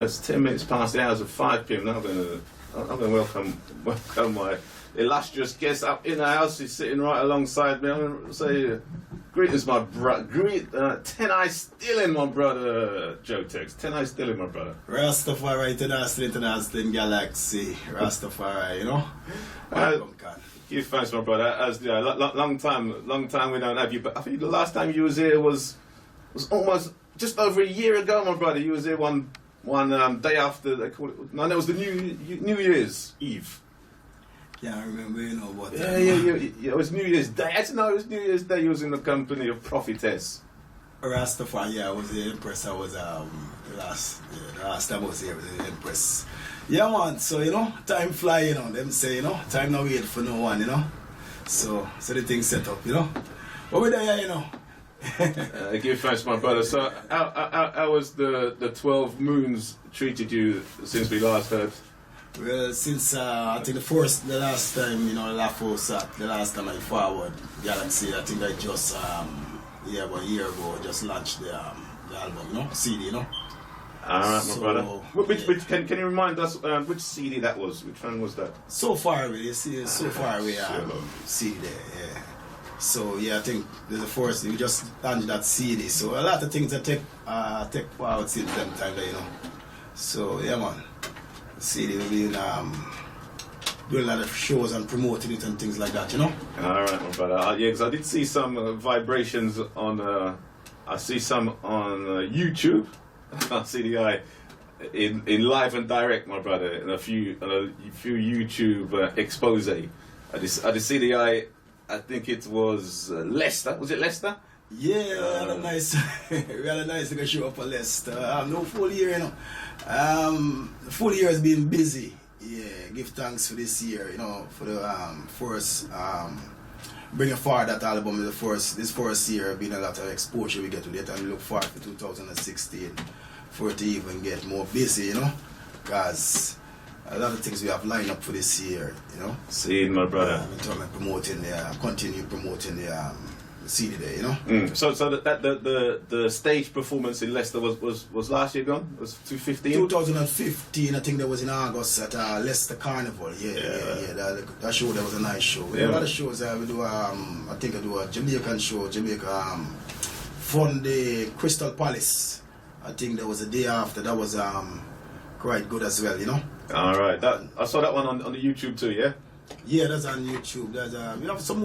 It's 10 minutes past the hours of 5 p.m. Now I'm gonna welcome my illustrious guest up in the house. He's sitting right alongside me. I'm gonna say greetings, my brother. Ten eyes still in, my brother. Joetex. 10 eyes still in, my brother. Rastafari international galaxy. Rastafari, you know. Give thanks, my brother. As long time we don't have you. But I think the last time you was here was almost just over a year ago, my brother. You was here one day after they call it. No, it was the New Year's Eve. Can't remember, you know what. Yeah, it was New Year's Day. Actually, no, it was New Year's Day. You was in the company of Prophetess. Rastafari, yeah, I was the Empress. I was the last time I was here with the Empress. Yeah, man. So you know, time fly. You know, them say, you know, time no wait for no one. You know, so the thing set up. You know, but we're there, you know. Give thanks, my brother. So, how was the 12 moons treated you since we last heard? Well, since I think the last time, you know, the last time I forward Galaxy, I think I just about a year ago just launched the album, you know, CD, you know. Alright, my brother. Which can you remind us which CD that was? Which one was that? So Far Away, you see, So Far Away CD there, yeah. So yeah, I think there's a first we just launched that CD. So a lot of things that take forward since them time there, you know. So yeah, man. CD we've been doing a lot of shows and promoting it and things like that, you know. Alright, my brother. Yeah, because I did see some vibrations on. I see some on YouTube. I see the guy in live and direct, my brother, in a few YouTube expose. I did see the guy. I think it was Leicester. Was it Leicester? Yeah, we had a nice to show up for Leicester. No full year, you know. Full year has been busy. Yeah, give thanks for this year, you know, for the first bringing forward that album. This first year been a lot of exposure we get to it, and we look forward for 2016 for it to even get more busy, you know, because a lot of things we have lined up for this year, you know. See, my brother. In terms of continue promoting the CD there, you know. So the stage performance in Leicester was last year gone? Was 2015? 2015, I think that was in August at Leicester Carnival. Yeah. That show, that was a nice show. We have a lot of shows. We do I think I do a Jamaican show, from the Crystal Palace. I think there was a day after. That was quite good as well, you know. All right, I saw that one on the YouTube too, yeah. Yeah, that's on YouTube. We have some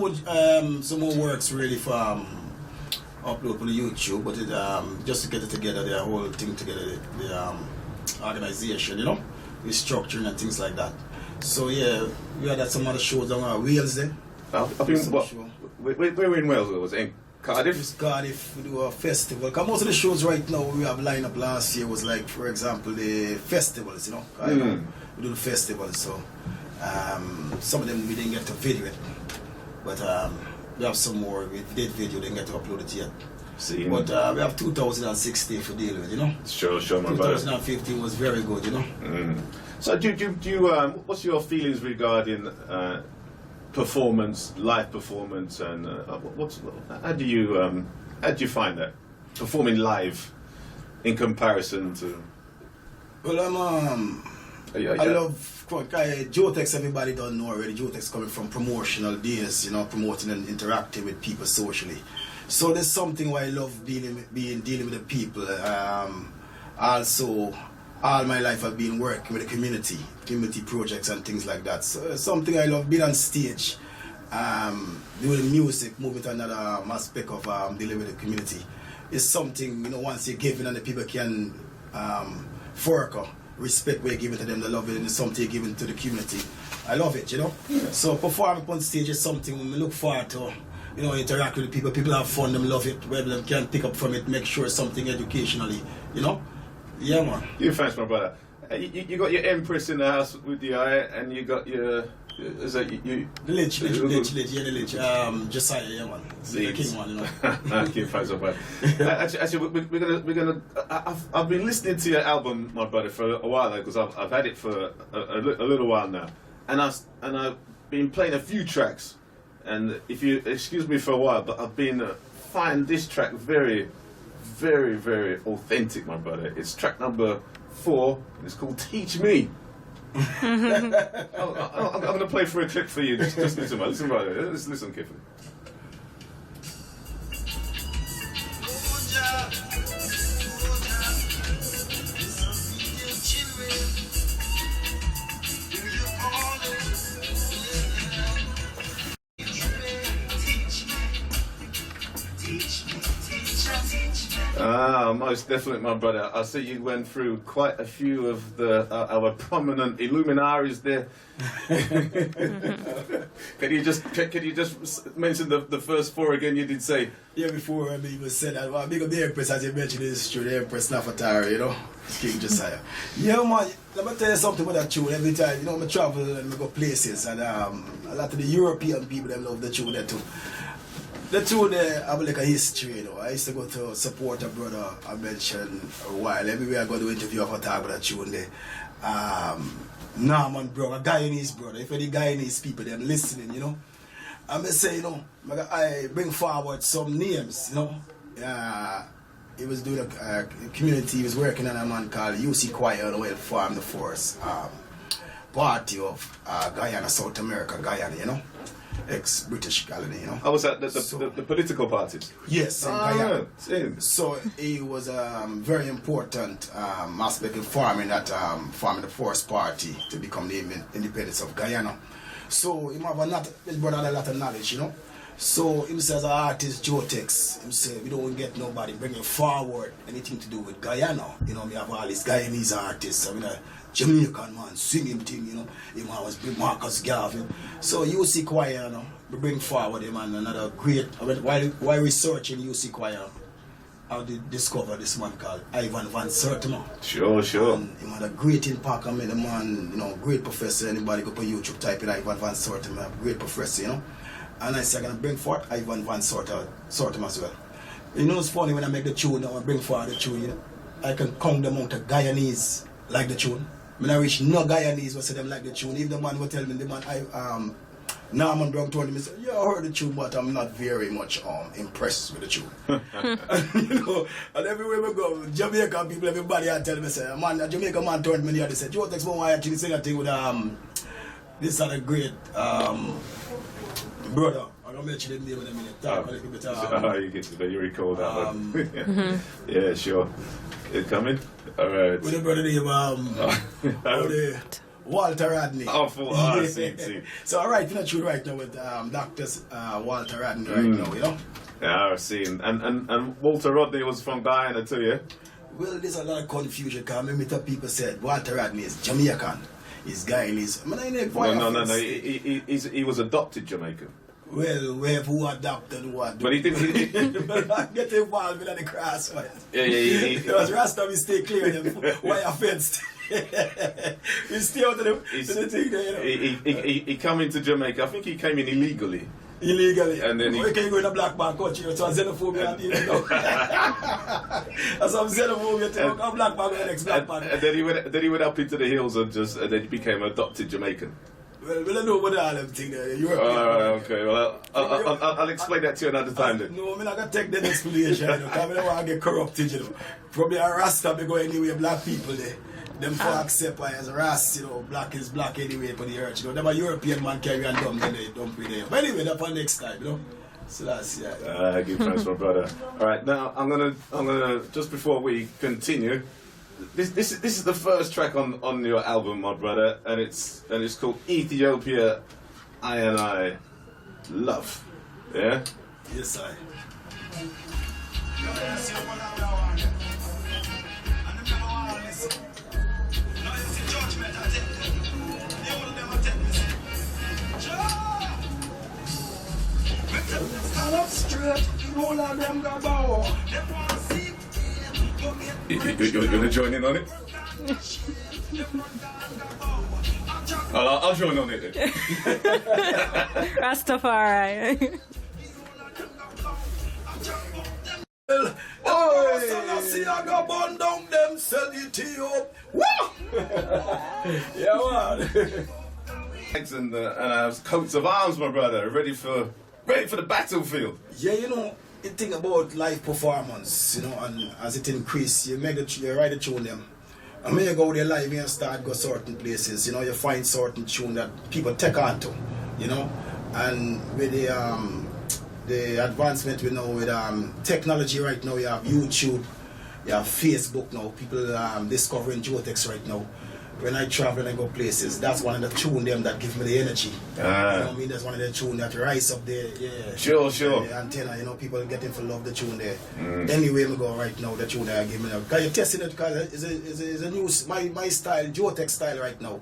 more works really for upload on the YouTube, but it, just to get it together, the whole thing together, the organization, you know, restructuring and things like that. So yeah, we had some other shows on our Wales then. I've been we're in Wales. Was it in Cardiff? It's Cardiff. We do a festival. Because most of the shows right now we have lined up last year was like, for example, the festivals, you know. We do the festivals, so. Some of them we didn't get to video it, but we have some more. We did video, didn't get to upload it yet. See, but we have 2016 for deal with, you know. Sure, my brother. 2015 was very good, you know. So, do you what's your feelings regarding performance, live performance, and how do you find that performing live in comparison to? Well, I love Joetex. Everybody don't know already. Joetex coming from promotional days, you know, promoting and interacting with people socially. So there's something why I love dealing with the people. Also, all my life I've been working with the community projects and things like that. So it's something I love. Being on stage, doing music, moving to another aspect of dealing with the community. It's something, you know, once you're giving and the people can fork respect we're giving to them, the love it, and something you're giving to the community. I love it, you know. Yeah. So performing on stage is something we look forward to, you know, interact with the people. People have fun, them love it, where they can pick up from it, make sure it's something educationally, you know. Yeah, man. You thanks, my brother. You got your Empress in the house with you, and you got your is that you? The Lich, Josiah, yeah, man. The king one, you know. Okay, thanks, my brother. Actually, we're gonna. I've been listening to your album, my brother, for a while now, because I've had it for a little while now, and I've been playing a few tracks, and if you excuse me for a while, but I've been find this track very, very, very authentic, my brother. It's track number 4, and it's called Teach Me. I'm going to play for a clip for you. Just listen, man. Listen, brother. Listen carefully. Most definitely, my brother. I see you went through quite a few of our prominent illuminaries there. Can you just mention the first 4 again? You did say. Yeah, before he was said that. Well, big up the Empress, as you mentioned, is true. The Empress Nefertari, you know, King Josiah. Yeah, man. Let me tell you something about that tune. Every time, you know, I travel and I go places, and a lot of the European people them love the tune there too. The tune there have like a history, you know. I used to go to support a brother I mentioned a while. Everywhere I go to interview, I have to talk about that tune there. Norman brother, a Guyanese brother. If any Guyanese people them listening, you know. I say, you know, I bring forward some names, you know. He was doing a community, he was working on a man called UC Choir, who formed the force party of Guyana, South America, Guyana, you know. Ex-British colony, you know. Oh, was that the political parties? Yes, in Guyana. Same. So he was a very important aspect in forming the Force Party to become the independence of Guyana. So his brother had a lot of knowledge, you know. So him says as an artist, Joetex, him say we don't get nobody bringing forward anything to do with Guyana. You know, we have all these Guyanese artists. I mean, a Jamaican man singing thing, you know. Him was big Marcus Garvey. So UC Choir, you know, we bring forward him and another great. While researching UC Choir, I did discover this man called Ivan Van Sertima. Sure. And he had a great impact on me. The man, you know, great professor. Anybody go on YouTube, type in Ivan Van Sertima, great professor, you know. And I said, I'm going to bring forth Ivan Van Sertima as well. You know, it's funny when I make the tune, I bring forward the tune, you know. I can count the amount of Guyanese like the tune. When I reach no Guyanese who say them like the tune. If the man will tell me, the man, Norman Brown told me, he said, yeah, I heard the tune, but I'm not very much impressed with the tune. You know, and everywhere we go, Jamaican people, everybody are telling me, say, man, a Jamaican man told me the other day, said, Joetex, why actually sing a thing with this other great brother. I'm going to mention his name in a minute. You recall that one. Yeah, sure. It coming? All right. With the brother name, Walter Radney. See. So I'm writing a tune right now with Dr. Walter Radney right now, you know? Yeah, I've seen. And Walter Rodney was from Guyana too, yeah? Well, there's a lot of confusion because many people said Walter Radney is Jamaican. He's Guyanese. No. He was adopted Jamaican. Well, who adopted what? But he didn't. Get involved in the cross. Yeah. It was Rasta, we stay clear of them. Why offense? We stay out of the thing there, you know. He came into Jamaica. I think he came in illegally. And then he can go in a black man country, so xenophobia and you know. That's some xenophobia to a black man with an ex-black man. And then he went up into the hills and then he became adopted Jamaican. Well, we don't know about all them things there. Okay, well, I'll explain that to you another time then. No, I'm not going to take that explanation, you know, because I don't want to get corrupted, you know. Probably a Rasta may go anywhere, black people there. Them for accept why as Rast, you know, black is black anyway for the earth, you know. Them a European man carry and dump there, dump it there. But anyway, that's for next time, you know. So that's give thanks, my brother. Alright, now I'm gonna just before we continue, this is the first track on your album, my brother, and it's called Ethiopia I Love. Yeah? Yes, I. You're gonna join in on it? I'll join on it then. Rastafarian. I see I got burn down them sell it to you. Yeah, man. And coats of arms, my brother, ready for the battlefield. Yeah, you know, the thing about live performance, you know, and as it increases, you write a tune them. I mean, you go there live and start go certain places, you know, you find certain tune that people take on to, you know, and with the advancement we know with technology right now, you have YouTube, you have Facebook now, people discovering Joetex right now. When I travel and I go places, that's one of the tune them that give me the energy. You know what I mean? That's one of the tune that rise up there, yeah. Sure. The antenna, you know, people getting to love the tune there. Anyway, we go right now, the tune that I give me now. Because you're testing it, because it's a new, my style, Joetex style right now.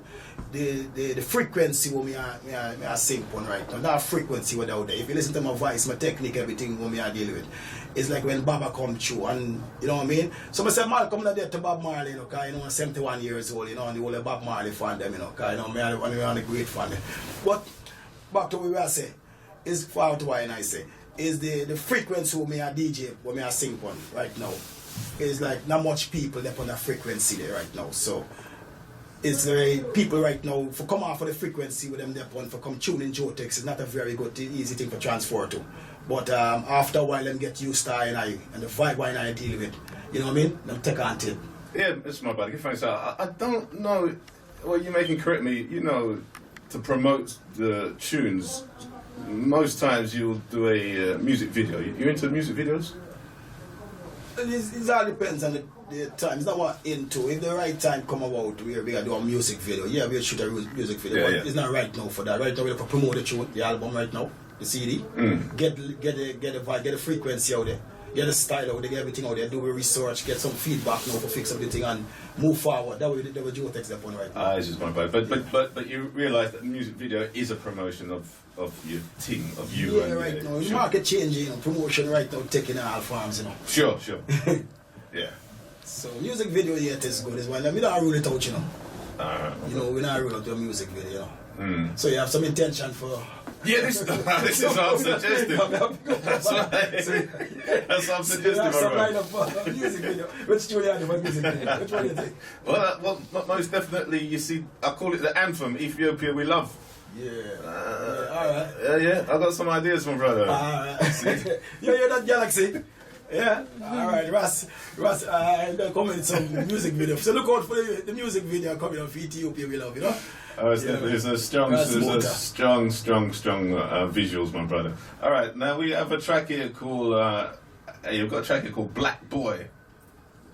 The frequency what me I sing on right now, that frequency without there. If you listen to my voice, my technique, everything what me I deal with, it's like when Baba come through, and you know what I mean? So I say Malcolm not there to Bob Marley, you know, because you know I'm 71 years old, you know, and the whole Bob Marley fan them, you know, because you know I'm a great fan. But back to what I say, is far to why I say, is the frequency what me I DJ, what me I sing on right now. It's like not much people there on that frequency there right now. So it's very people right now for come off of the frequency with them there on for come tune in Joetex is not a very good easy thing for transfer to. But after a while them get used to and the vibe I deal with. You know what I mean? Them take on to it. Yeah, it's my buddy. Thanks. I don't know. Well, you can correct me. You know, to promote the tunes, most times you'll do a music video. You into music videos? It all depends on the time. It's not what into. If the right time come about, we're going to do a music video. Yeah, we'll shoot a music video. But it's not right now for that. Right now we're going to promote the tune, the album right now, the CD. Get the vibe, get the frequency out there. Get the style out there, get everything out there, do the research, get some feedback now for fix everything and move forward. That way the Joetex that one right now. This is my bad. But you realise that the music video is a promotion of your team, of you. Yeah, and right now. Sure. Market changing, you know, promotion right now taking all forms, you know. Sure. Yeah. So music video yet is good as well. We don't rule it out, you know. You know, we don't rule out the music video, you know. So you have some intention for. Yeah, this is what I'm suggesting. That's right. That's what I'm suggesting. Some line of music video. Which tune you have for music video? Which one do you think? Well, most definitely. You see, I call it the anthem. Ethiopia, we love. Yeah. Alright. Yeah. I got some ideas, my brother. You're that Galaxy. Yeah. Alright, Ras, coming some music video. So look out for the music video coming up for Ethiopia, we love, you know. There's a strong visuals, my brother. All right, now we have a track here called. You've got a track here called Black Boy.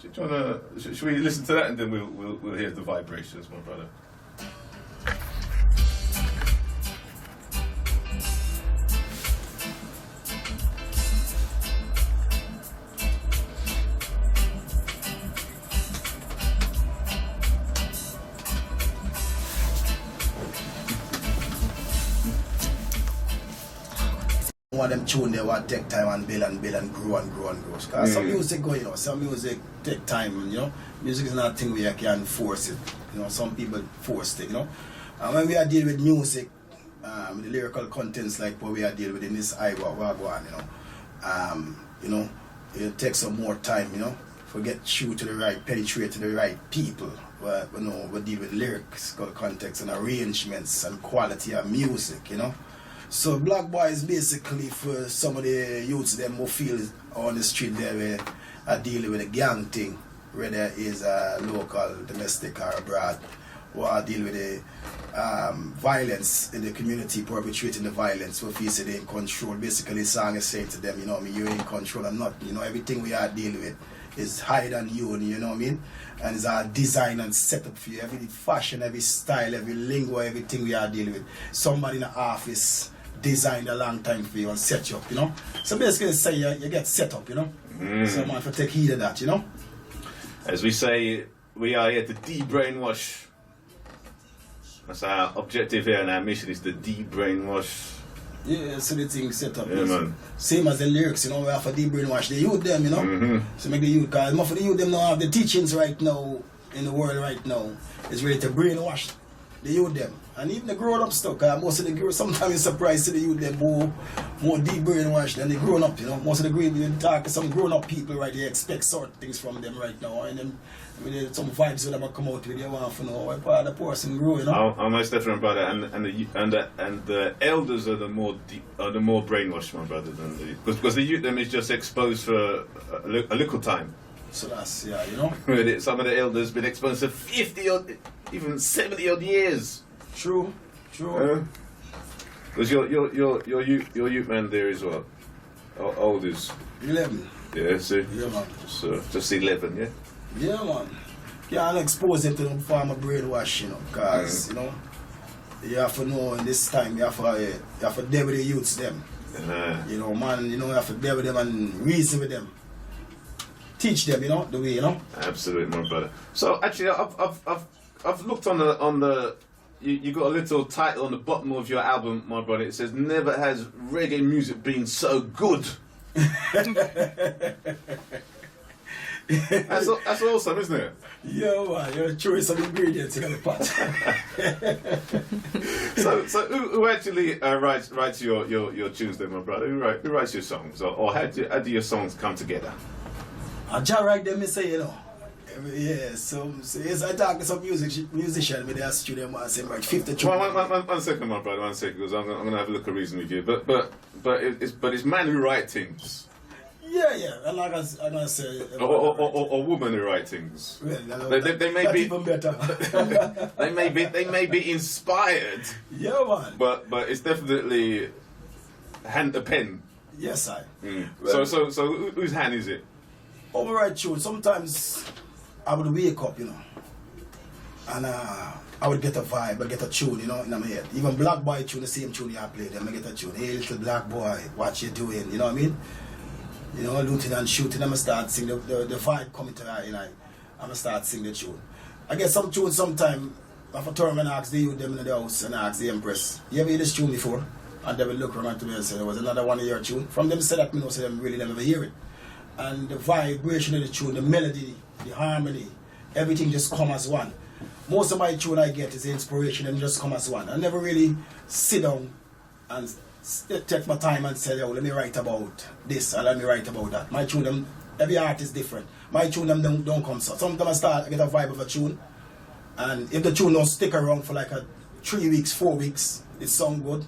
Should we listen to that and then we'll hear the vibrations, my brother. One of them tune they want take time and build and grow. Cause some music go, you know, some music take time, you know. Music is not a thing where you can force it. You know, some people force it, you know. And when we are dealing with music, the lyrical contents like what we are dealing with in this Wagwan, you know, it takes some more time, you know, to get through to the right, penetrate to the right people. You know, we deal with lyrics, context and arrangements and quality of music, you know. So Black Boy is basically for some of the youths them who feel on the street there where are dealing with a gang thing, whether it is local, domestic or abroad, or are dealing with the violence in the community, perpetrating the violence, who feel they in control. Basically the song is saying to them, you know what I mean, you're in control and not, you know, everything we are dealing with is higher than you know what I mean? And it's our design and setup for you, every fashion, every style, every lingo, everything we are dealing with. Somebody in the office designed a long time for you and set you up, you know. So basically say you get set up, you know. So man, for take heed of that, you know. As we say, we are here to de-brainwash. That's our objective here and our mission is to de-brainwash. Yeah, so the thing set up. Yeah, man. Same as the lyrics, you know, we have to de-brainwash the youth them, you know. So make the youth, because most of the youth them now have the teachings right now in the world right now is ready to brainwash the youth them. And even the grown up stuff, most of the girls, sometimes you're surprised to the youth them more deep brainwashed than the grown up, you know. Most of the green you talk to some grown up people right, they expect certain things from them right now. And then some vibes will come out with you want to know what part of the person grow, you know. I'm most definitely brother, and the elders are the more brainwashed, my brother, than because the youth them is just exposed for a little time. So that's, yeah, you know. Some of the elders been exposed to 50 odd, even 70 odd years. True. Because your youth man there is what? How old is? 11. Yeah, see? Yeah, man. So, just 11, yeah? Yeah, man. Can't expose him to the form of brainwash, you know, because, you know, you have to know in this time, you have to deal with the youths, them. You know, man, you know, you have to deal with them and reason with them. Teach them, you know, the way, you know. Absolutely, my brother. So, actually, I've looked on the you got a little title on the bottom of your album, my brother. It says, "Never has reggae music been so good." That's awesome, isn't it? Yeah, man, you're throwing some ingredients in the pot. so who actually writes your tunes then, my brother? Who writes your songs, or how do your songs come together? I just write them, I say, you know. Yeah, so yes, I talk to some musician with their studio, and say, right, 52. One second, my brother, 1 second, because I'm gonna have a look at reason with you. But it's man who write things. Yeah, and like I'm gonna say, or woman who write things. Well, they may be even better. they may be inspired. Yeah, man. But it's definitely hand to pen. Yes, I. Well, so whose hand is it? Override tune. Sometimes I would wake up, you know, and I would get a vibe, I get a tune, you know, in my head. Even Black Boy tune, the same tune you play, then I get a tune. Hey, little black boy, what you doing? You know what I mean? You know, looting and shooting, I'm going to start singing the vibe coming to that, you know, I'm going to start singing the tune. I get some tunes sometime, if I turn and ask the youth them in the house and ask the Empress, you ever hear this tune before? And they will look around to me and say, there was another one of your tune. From them say that, me know, say them really never hear it. And the vibration of the tune, the melody, the harmony, everything just come as one. Most of my tune I get is the inspiration and just come as one. I never really sit down and take my time and say, yo, let me write about this or let me write about that. My tune, them, every art is different. My tune, them don't come so. Sometimes I get a vibe of a tune, and if the tune don't stick around for like 3 weeks, 4 weeks, it sound good.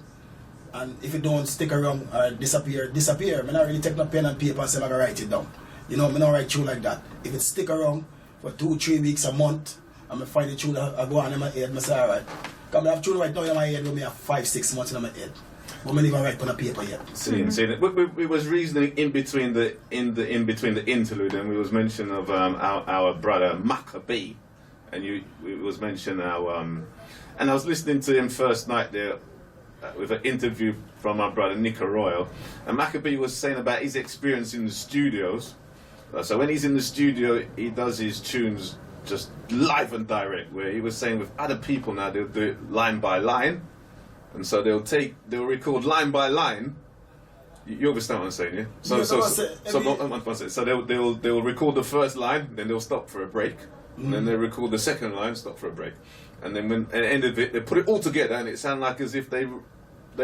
And if it don't stick around or disappear. I not really take no pen and paper and say I'm gonna write it down. You know, I don't write tune like that. If it stick around for 2-3 weeks, a month, I'm gonna find the tune I go on in my head, I say, alright. Because I have tune right now in my head with me have 5-6 months in my head. But I'm not even write on a paper yet. See that. We was reasoning in between the interlude, and we was mentioning of our brother Maccabee, and it was mentioning our and I was listening to him first night there with an interview from our brother Nick Arroyo, and Maccabee was saying about his experience in the studios. So when he's in the studio, he does his tunes just live and direct, where he was saying with other people now they'll do it line by line. And so they'll record line by line. You understand what I'm saying, yeah? So they'll record the first line, then they'll stop for a break, and then they'll record the second line, stop for a break, and then when at the end of it, they put it all together, and it sounds like as if they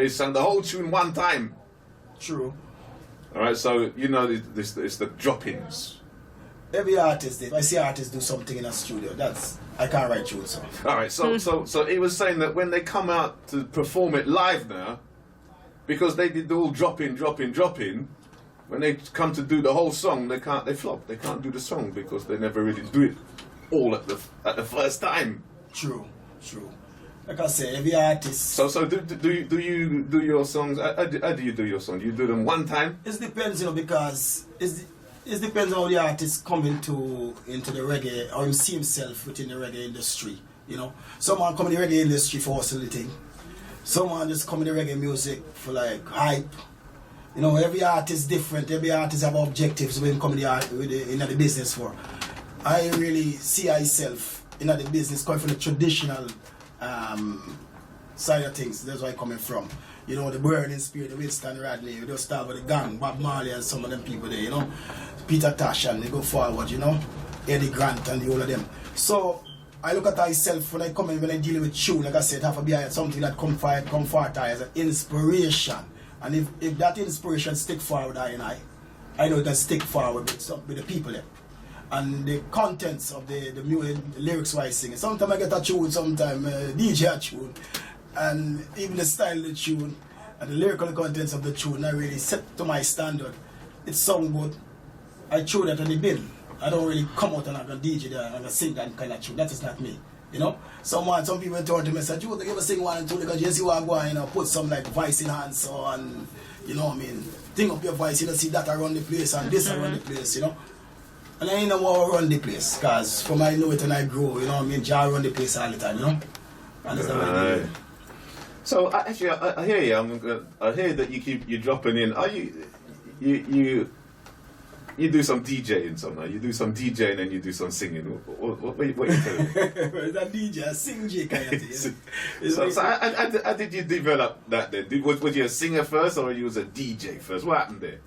sang the whole tune one time. True. All right, so you know it's the drop-ins. Every artist, if I see artists do something in a studio, I can't write tunes. So. All right, so he was saying that when they come out to perform it live now, because they did all drop in, when they come to do the whole song, they flop. They can't do the song because they never really do it all at the first time. True. Like I say, every artist. So do you do your songs? How do you do your songs? Do you do them one time? It depends, you know, because it depends on how the artist come into the reggae or he see himself within the reggae industry. You know, someone come in the reggae industry for hustling. Someone just come in the reggae music for like hype. You know, every artist different. Every artist have objectives when come in the business for. I really see myself in the business coming from the traditional side of things. That's where I'm coming from. You know, the Burning Spirit, the Winston Radley, we just start with the gang, Bob Marley and some of them people there, you know. Peter Tosh and they go forward, you know. Eddie Grant and the all of them. So I look at myself when I come in, when I deal with tune, like I said, have to be something that comfort as an inspiration. And if that inspiration stick forward, I know it can stick forward with the people there. And the contents of the lyrics why I sing. Sometimes I get a tune, sometimes DJ a tune. And even the style of the tune and the lyrical contents of the tune, I really set to my standard. It sound good. I threw that on the bin. I don't really come out and I'm gonna DJ there and I'm gonna sing that kind of tune. That is not me. You know? Some people turn to me and say, "You ever sing one and two because you see what I'm going, you know, put some like voice in hand so and you know what I mean, think up your voice, you know, see that around the place and this around the place, you know." And I ain't know how to run the place, cause from I know it and I grow, you know what I mean, Jah run the place all the time, you know? And that's how I do it. So actually, I hear you. I hear that you're dropping in. Are you do some DJing somehow? You do some DJing and you do some singing. What are you telling me? Is that DJ, sing J kind of thing? So how did you develop that then? Was you a singer first or you was a DJ first? What happened there?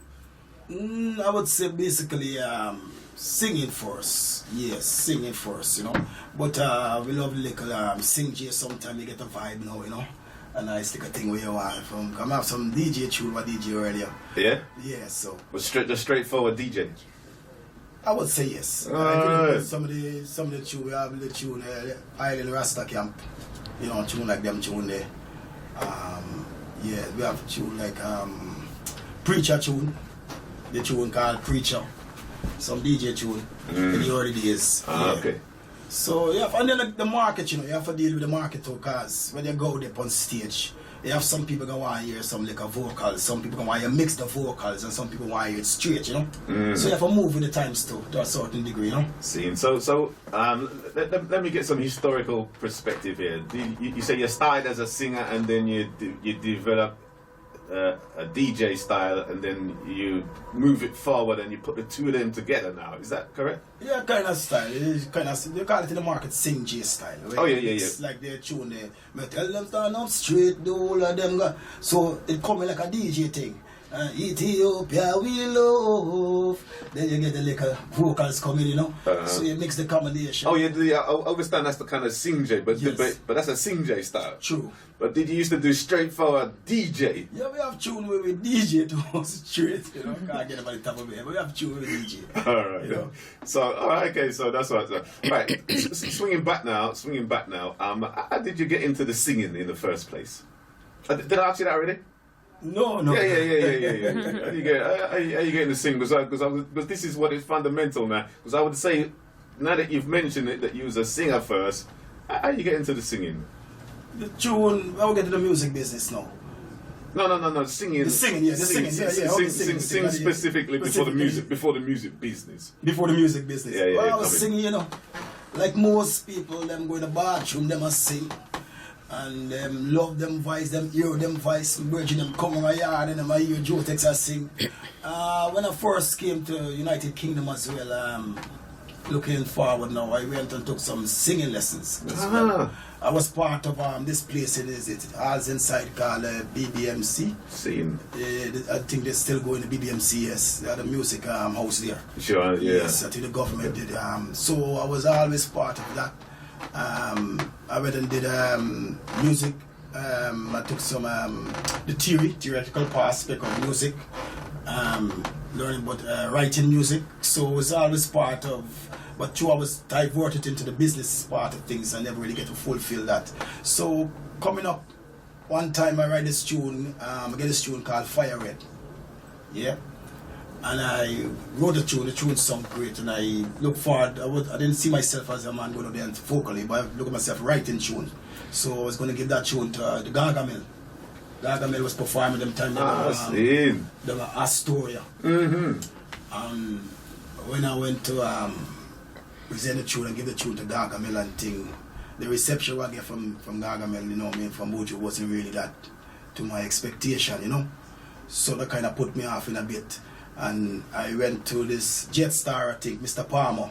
I would say basically singing first. Yes, singing first, you know. But we love little sing J sometimes you get a vibe now, you know. And I stick a thing where you want from. Come have some DJ tune with DJ earlier. Yeah? Yeah, so. Was the straightforward DJ? I would say yes. Some of the tune we have the tune Island Rasta Camp. You know, tune like them tune there. Yeah, we have tune like Preacher tune. The tune called Preacher. Some DJ tune in the early days. Yeah. Okay. So you have, and then the market, you know, you have to deal with the market too, because when you go there on stage, you have some people gonna want to hear some like a vocals, some people gonna want you mix the vocals, and some people want to hear it straight, you know. So you have to move with the times too, to a certain degree, you know. So let me get some historical perspective here. You say you started as a singer and then you develop a DJ style and then you move it forward and you put the two of them together now. Is that correct? Yeah, kind of style. It is kind of, they call it in the market sing J style. Oh yeah. It's like they tune there. Me tell them stand up straight, the whole of them go. So it coming like a DJ thing. Ethiopia we love. Then you get the little vocals coming, you know. So you mix the combination. Oh yeah, I understand that's the kind of sing J, but Yes. but that's a sing J style. True. But did you used to do straightforward DJ? Yeah, we have tune where we DJ to straight, you know. Can't get about the top of it, but we have tune where we DJ. All right. You know? So okay, so that's what. Right, swinging back now. How did you get into the singing in the first place? Did I ask you that already? No. Yeah. How you getting to sing? Because this is what is fundamental now. Because I would say, now that you've mentioned it, that you was a singer first, how you get into the singing? The tune, I will get to the music business now. No, singing. The singing, yeah. Sing specifically before the music business. Before the music business. Yeah, I was singing, you know. Like most people, them go in the bathroom, them a sing. And them love them voice, them hear them voice, virgin them come in my yard and them I hear Joetex sing. When I first came to United Kingdom as well, looking forward now, I went and took some singing lessons. I was part of this place in All's Inside called BBMC. Singing. I think they're still going to BBMC, yes. They had a music house there. Sure, yeah. Yes, I think the government did. So I was always part of that. I went and did music. I took some the theoretical aspect of music, learning about writing music. So it was always part of, but too I was diverted into the business part of things. I never really get to fulfill that. So coming up, one time I write this tune. I get this tune called Fire Red. Yeah. And I wrote the tune sounded great, and I look forward. I didn't see myself as a man going out there and vocally, but I look at myself writing tune. So I was going to give that tune to the Gargamel. Gargamel was performing them time. They were Astoria. And when I went to present the tune and give the tune to Gargamel and thing, the reception I get from Gargamel, you know what I mean, from Bojo wasn't really that to my expectation, you know. So that kind of put me off in a bit. And I went to this Jetstar, I think, Mr. Palmer,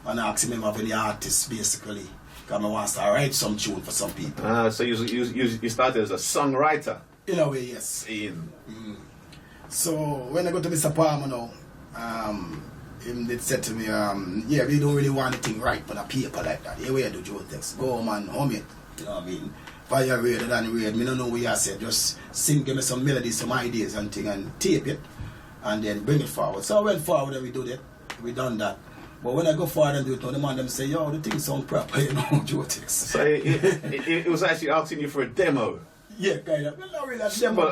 and I asked him if I have any artists, basically. Because I want to start write some tune for some people. So you started as a songwriter? In a way, yes. So when I go to Mr. Palmer now, him did said to me, yeah, we don't really want anything right on a paper like that. Here we do Joetex. Go man, hum it. You know what I mean? Fire read it and read. Me don't know what you said. Just sing, give me some melodies, some ideas and thing, and tape it. And then bring it forward. So I went forward and we do that. We done that. But when I go forward and do it, the man them say, yo, the thing sound proper, you know, Joetex. So it was actually asking you for a demo. Yeah, kind of. Well, not really a demo.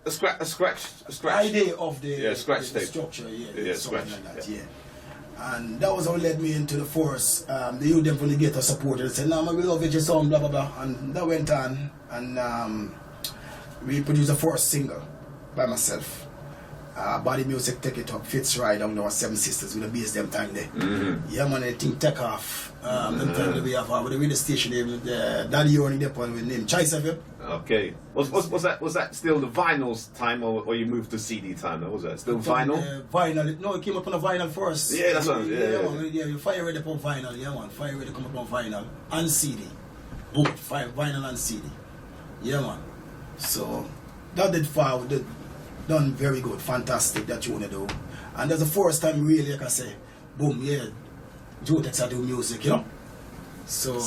A scratch. Idea of the scratch tape. Structure, Yeah, something scratch. like that, yeah. And that was what led me into the force. The youth them from the ghetto supported said, no, we love your song, blah, blah, blah. And that went on. And we produced the first single by myself. Body Music Take It Up, Fits Right on our Seven Sisters with the bass them time there. Yeah, man, I think take off. Them time that we have with the radio station name, Daddy Orny Depot with name Choice of it. Okay. Was that still the vinyl's time or you moved to CD time? Or was that still vinyl? Vinyl. No, it came up on the vinyl first. Yeah, that's what. Yeah, you fire ready upon vinyl. Yeah, man, fire ready come up on vinyl and CD. Both vinyl and CD. Yeah, man. So that did done very good, fantastic that you wanna do. And that's the first time really I can say, boom, yeah, Joetex I do music, you know. So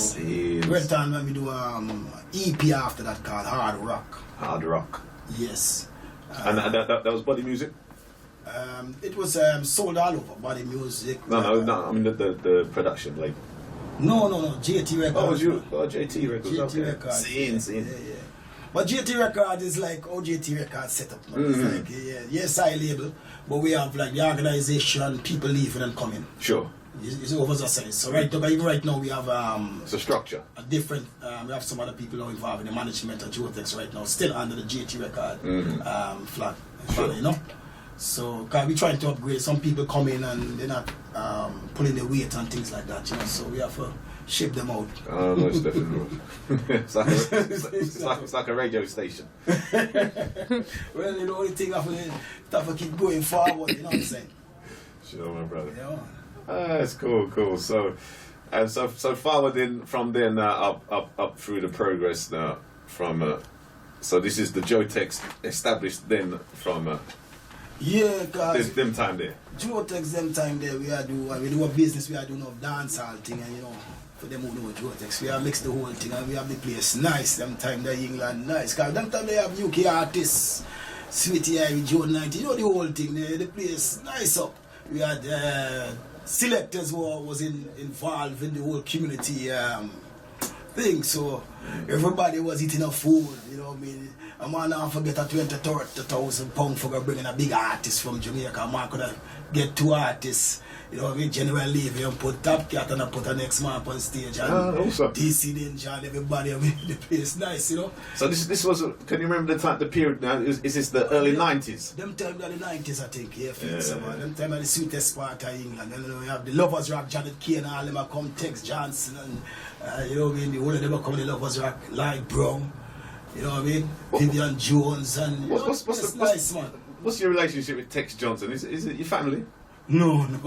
went on when we do EP after that called Hard Rock. Hard Rock. Yes. And that was Body Music? It was sold all over, Body Music. No, I mean the production, like. No, JT Records. Oh, JT Records. JT Records. Seeing. Yeah. But JT Records is like how JT Records set up. It's like, yes, I label, but we have like the organization, people leaving and coming. Sure. It's over the size. So right now we have it's a structure. A different. We have some other people who are involved in the management of Joetex right now, still under the JT Record flag. Sure. You know. So cause we trying to upgrade. Some people come in and they're not pulling their weight and things like that. You know. So we have to shape them out. Oh, most definitely. it's like a radio station. Well, you know, the only thing I have to keep going forward. You know what I'm saying? Sure, my brother. Yeah. That's cool. So forward in from there now up through the progress now from. So this is the Joetex established then from. Yeah, cause them time there. Joetex them time there we do a business, we are doing a dancehall thing, and you know, for them who know Joetex, we have mixed the whole thing and we have the place nice them time there England nice. Cause them time they have UK artists, Sweetie Ivy, Joe 90, you know the whole thing, the place nice up. We had selectors who was involved in the whole community thing, so everybody was eating up food, you know what I mean? A man not forget a £20,000 for bringing a big artist from Jamaica. A man could have get 2 artists, you know what I mean? General Levy and put Top Cat and I put the next man up on stage and DC Ninja and everybody, I mean, the place nice, you know? So this was, can you remember the period now? Is this the early 90s? Them time of the 90s I think, Them time of the sweetest part of England. And, you know, we have the Lovers Rock, Janet Kane, all them come, Tex Johnson and, you know what I mean? The whole of them come the Lovers Rock, Lloyd Brown. You know what I mean? Vivian Jones and what's nice, man. What's your relationship with Tex Johnson? Is it your family? No. Tex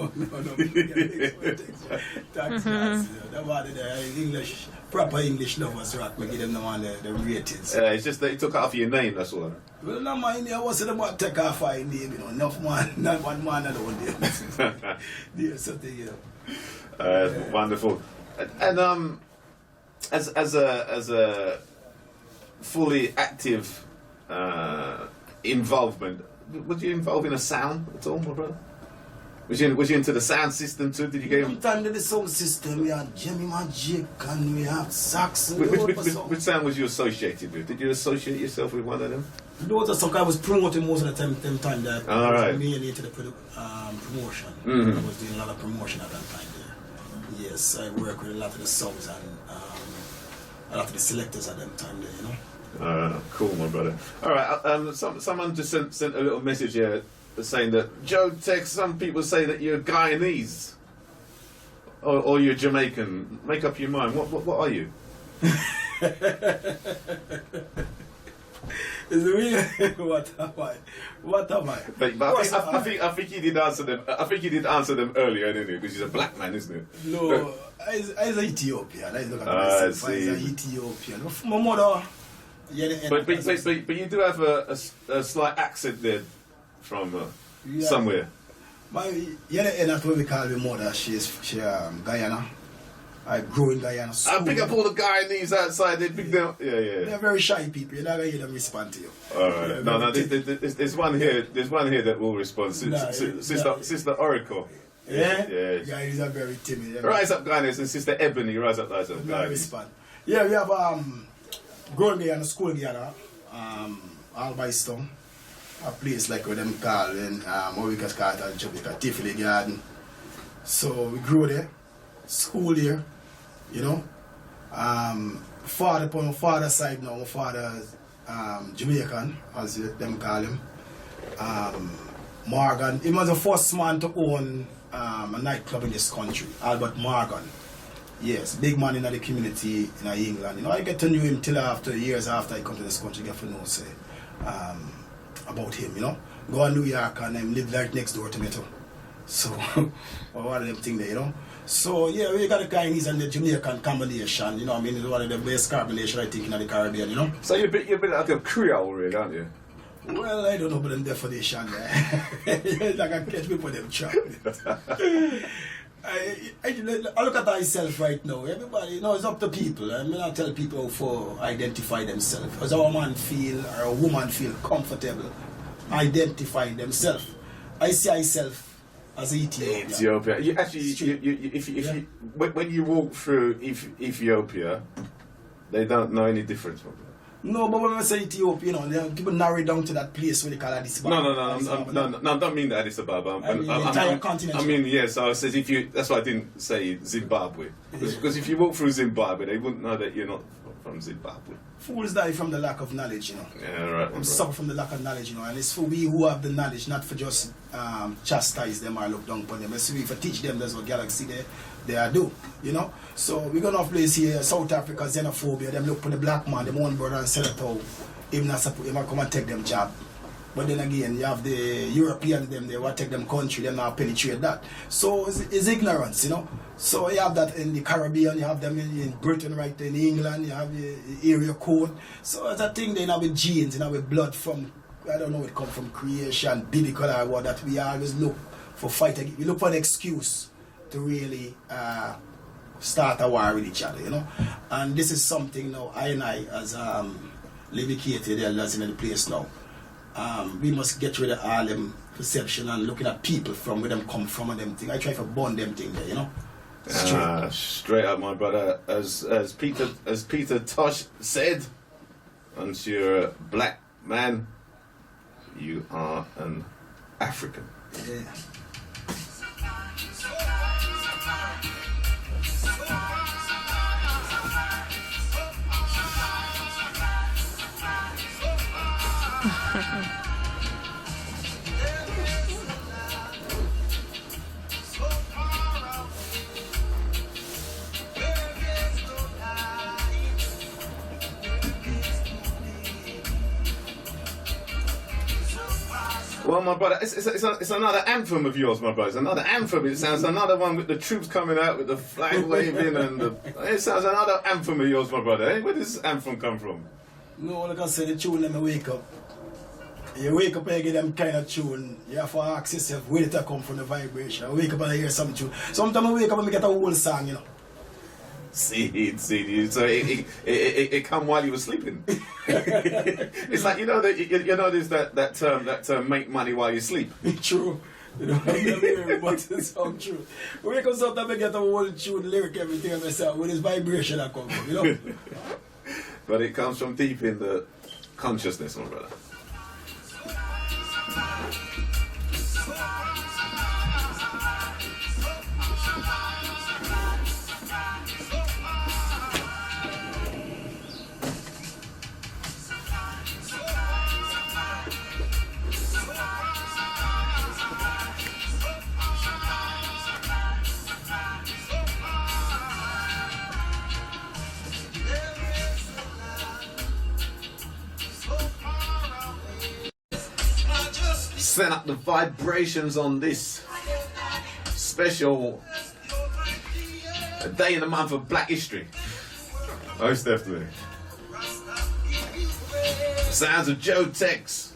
Johnson. That was the proper English Lovers Rock. We give them the ratings. It's just that he took off your name, that's all. Well, not mine. I wasn't about to take off my name, you know. Enough man, not one man alone there. There's something, you know. Wonderful. And as a fully active involvement. Was you involved in a sound at all, my brother? Was you into the sound system too? Did you get him? Sometimes in the sound system we had Jimmy Magic and we had sax. Which sound was you associated with? Did you associate yourself with one of them? Those are some I was promoting most of the time that all right. Mainly into the promotion. I was doing a lot of promotion at that time there. Yes, I work with a lot of the songs and a lot of the selectors at that time there, you know. Cool, my brother. All right, someone just sent a little message here saying that Joetex. Some people say that you're Guyanese or you're Jamaican. Make up your mind. What are you? Is it real? What am I? But I think he did answer them. I think he did answer them earlier, didn't he? Because he's a black man, isn't he? No, he's an Ethiopian. He's an Ethiopian. My mother. But you do have a slight accent there from somewhere. That's what we call my mother. She Guyana. I grew in Guyana. I pick up all the Guyanese outside. They pick them. Yeah. They're very shy people. You're not gonna hear them respond to you. All right. No. There's one here. There's one here that will respond. Sister Oracle. Yeah. Guyanese are very timid. Rise up, Guyanese, and Sister Ebony. Rise up, Guyanese. Respond. Yeah, we have growing Guyana, school Guyana, all by Stone. A place like where them call in what we can call it Jamaica, Tiffany Garden. So we grew there, school there, you know. Father upon my father's side now, my father's Jamaican, as them call him. Morgan, he was the first man to own a nightclub in this country, Albert Morgan. Yes, big man in the community in England. You know, I get to know him till after years after I come to this country, get to know say about him, you know. Go to New York and live right next door to me too. So one of them things there, you know. So yeah, we got the Chinese and the Jamaican combination, you know. I mean, it's one of the best combination I think in the Caribbean, you know. So you've been like a Creole, really, aren't you? Well, I don't know about them definition there. Like I catch people them trap. I look at myself right now. Everybody, you know, it's up to people. I mean, I tell people for identify themselves. As a man feel or a woman feel comfortable, identify themselves. I see myself as Ethiopian. Ethiopia. You, actually, when you walk through Ethiopia, they don't know any difference. No, but when I say Ethiopia, you know, people narrow it down to that place where they call Addis Ababa. No, I don't mean Addis Ababa. I mean the entire continent. I mean, yes, I says if you, that's why I didn't say Zimbabwe. Because if you walk through Zimbabwe, they wouldn't know that you're not from Zimbabwe. Fools die from the lack of knowledge, you know. Yeah, right. And suffer from the lack of knowledge, you know. And it's for we who have the knowledge, not for just chastise them or look down upon them. It's for teach them that's what Galaxy they do, you know. So we're going to place here, South Africa, xenophobia. Them look for the black man, them own brother and sell it out. Him not support, him come and take them job. But then again, you have the Europeans, them, they want to take them country, them not penetrate that. So it's ignorance, you know. So you have that in the Caribbean, you have them in Britain, right there in England, you have the area code. So it's a thing they have with genes, you know, with blood from, I don't know, it come from creation, biblical or what, that we always look for fight. We look for an excuse to really start a war with each other, you know. And this is something now, I and I, as levicated elders in the place now, we must get rid of all them perception and looking at people from where them come from and them thing. I try to burn them thing there, you know. Straight up, my brother. As Peter Tosh said, once you're a black man, you are an African. Yeah. Well, my brother, it's another anthem of yours, my brother. It's another anthem. It sounds another one with the troops coming out with the flag waving and it sounds another anthem of yours, my brother. Eh? Where does this anthem come from? No, like I said, the tune let me wake up. You wake up and you get them kind of tune. You have to ask yourself where did it come from, the vibration. I wake up and I hear some tune. Sometimes I wake up and I get a whole song, you know. See. So it come while you were sleeping. It's like you know there's that term make money while you sleep. True. You know, I've never heard it, but it's so true. Wake up sometimes I get a whole tune, lyric, everything, and myself with this vibration that comes from, you know. But it comes from deep in the consciousness, my brother. Set up the vibrations on this special day in the month of Black History. Most definitely. Sounds of Joetex.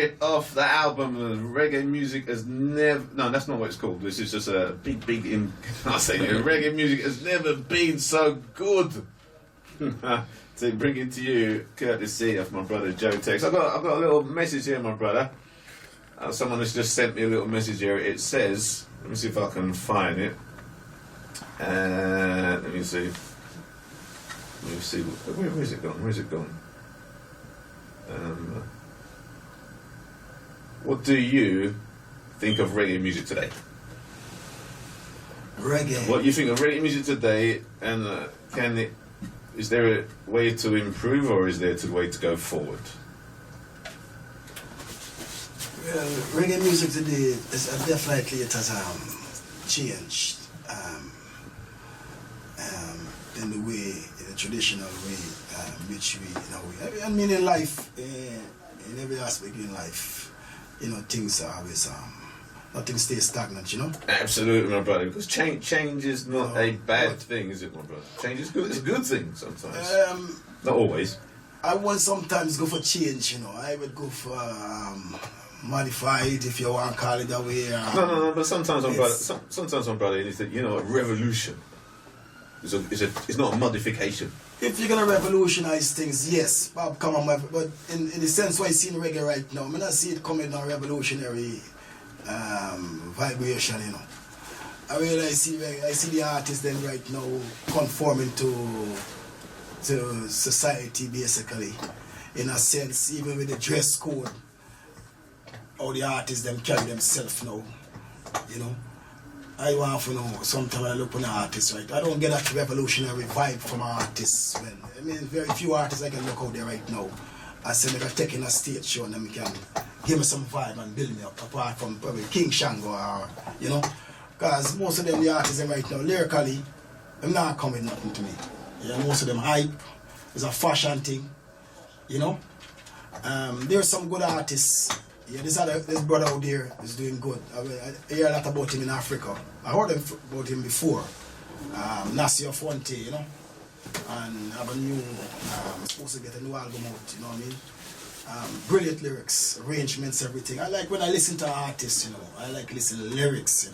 straight off the album, reggae music has never... No, that's not what it's called. This is just a big... I say reggae music has never been so good. To bring it to you, courtesy of my brother Joetex. I've got a little message here, my brother. Someone has just sent me a little message here. It says... Let me see if I can find it. Let me see. Where is it gone? What do you think of reggae music today? Reggae. What you think of reggae music today, and is there a way to improve, or is there a way to go forward? Well, reggae music today is definitely it has changed in the way, in the traditional way, which we, I mean, in life, in every aspect in life, things are always, nothing stays stagnant, Absolutely, my brother, because change is not a bad thing, is it, my brother? Change is good. It's a good thing sometimes. Not always. I would sometimes go for change, I would go for modified, if you want to call it that way. No, but sometimes, my brother, it's a revolution. It's not a modification. If you're gonna revolutionize things, yes, Bob, come on, but in the sense why I see in reggae right now, I mean, I see it coming on revolutionary vibration, I really I see the artists then right now conforming to society basically, in a sense, even with the dress code, how the artists them carry themselves now, I want to know, sometimes I look on the artists, right? I don't get that revolutionary vibe from artists. Very few artists I can look out there right now. I say, they're taking a stage show and them can give me some vibe and build me up, apart from probably King Shango or, because most of them, the artists right now, lyrically, they're not coming nothing to me. Most of them hype, it's a fashion thing, There's some good artists. This brother out there is doing good. I hear a lot about him in Africa. I heard about him before. Nasio Fonte, and have a new, supposed to get a new album out, brilliant lyrics, arrangements, everything. I like when I listen to artists, I like listening to lyrics,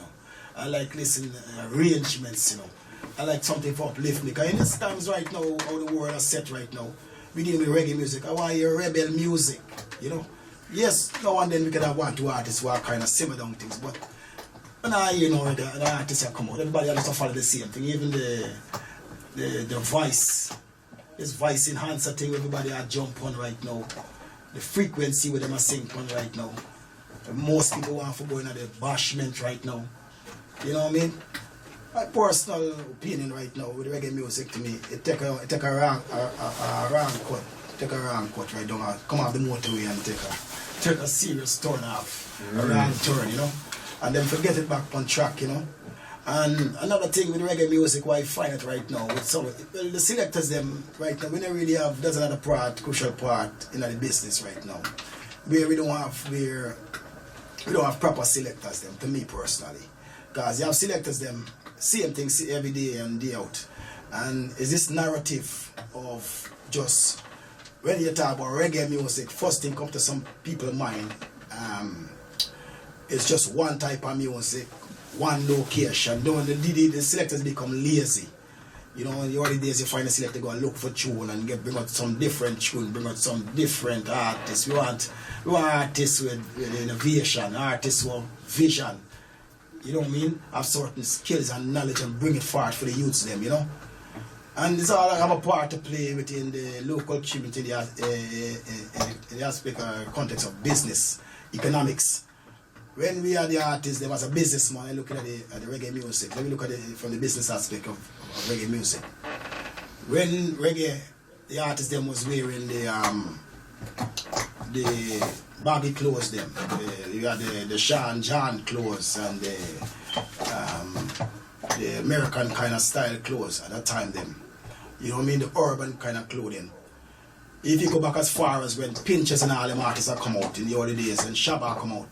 I like listening to arrangements, I like something for uplift me. Because in these times right now, how the world is set right now, we deal with reggae music. I want to hear rebel music, Yes, now and then we can have one, two artists who are kind of similar down things, but when the artists have come out, everybody has to follow the same thing. Even the voice, this voice enhancer thing, everybody are jump on right now. The frequency with them are sing on right now. Most people want to go into the bashment right now. You know what I mean? My personal opinion right now with reggae music, to me, it take a wrong cut. Take a wrong cut right down, come off the motorway and take a serious turn off, a wrong turn, and then forget it back on track, And another thing with reggae music, why I find it right now, with the selectors them right now, we don't really have, that's another crucial part in the business right now, where we don't have proper selectors them, to me personally, because you have selectors them, same thing every day and day out, and is this narrative of just, when you talk about reggae music, first thing comes to some people's mind, it's just one type of music, one location. The selectors become lazy. In the early days you find a selector go and look for tune and bring out some different tune, bring out some different artists. We want artists with innovation, artists with vision. You know what I mean? Have certain skills and knowledge and bring it forward for the youths them, And it's all have a part to play within the local community in the aspect context of business, economics. When we are the artists, there was a businessman looking at the reggae music. Let me look at it from the business aspect of reggae music. When reggae, the artists them was wearing the baggy clothes them. You had the Sean John clothes and the American kind of style clothes at that time them. You know what I mean? The urban kind of clothing. If you go back as far as when Pinches and all them artists have come out in the early days and Shabba come out,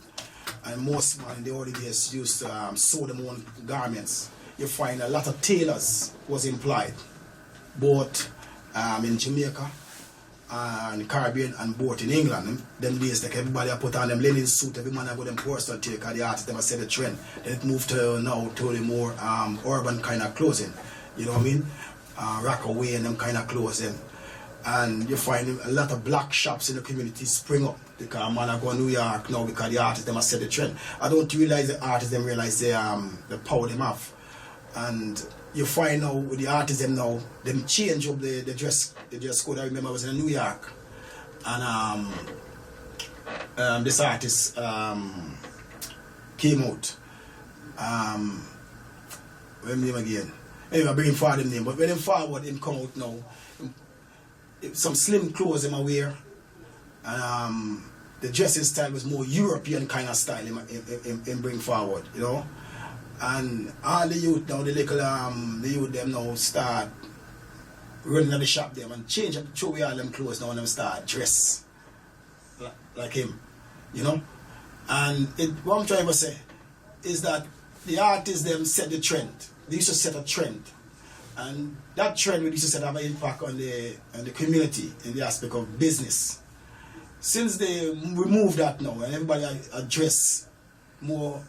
and most man in the early days used to sew them own garments, you find a lot of tailors was employed, both in Jamaica and Caribbean and both in England. Them days, like everybody put on them linen suit, every man I go them Portsmouth take, because the artists them set the trend. Then it moved to now to the more urban kind of clothing. You know what I mean? Rockaway and them kind of clothing. And you find a lot of black shops in the community spring up because man I go to New York now because the artists them set the trend. I don't realize the artists them realize the power them have. And you find now with the artists them now, them change up the dress code. I remember I was in New York and this artist came out. What name again? Anyway, I bring him forward him name, but when him forward him come out now, some slim clothes him wear, and the dressing style was more European kind of style him bring forward, you know. And all the youth now, the youth them now start running at the shop them and change up, throw away all them clothes now and them start dress like him, you know. And what I'm trying to say is that the artists them set the trend. They used to set a trend, and that trend we used to set have an impact on the community in the aspect of business. Since they remove that now and everybody address more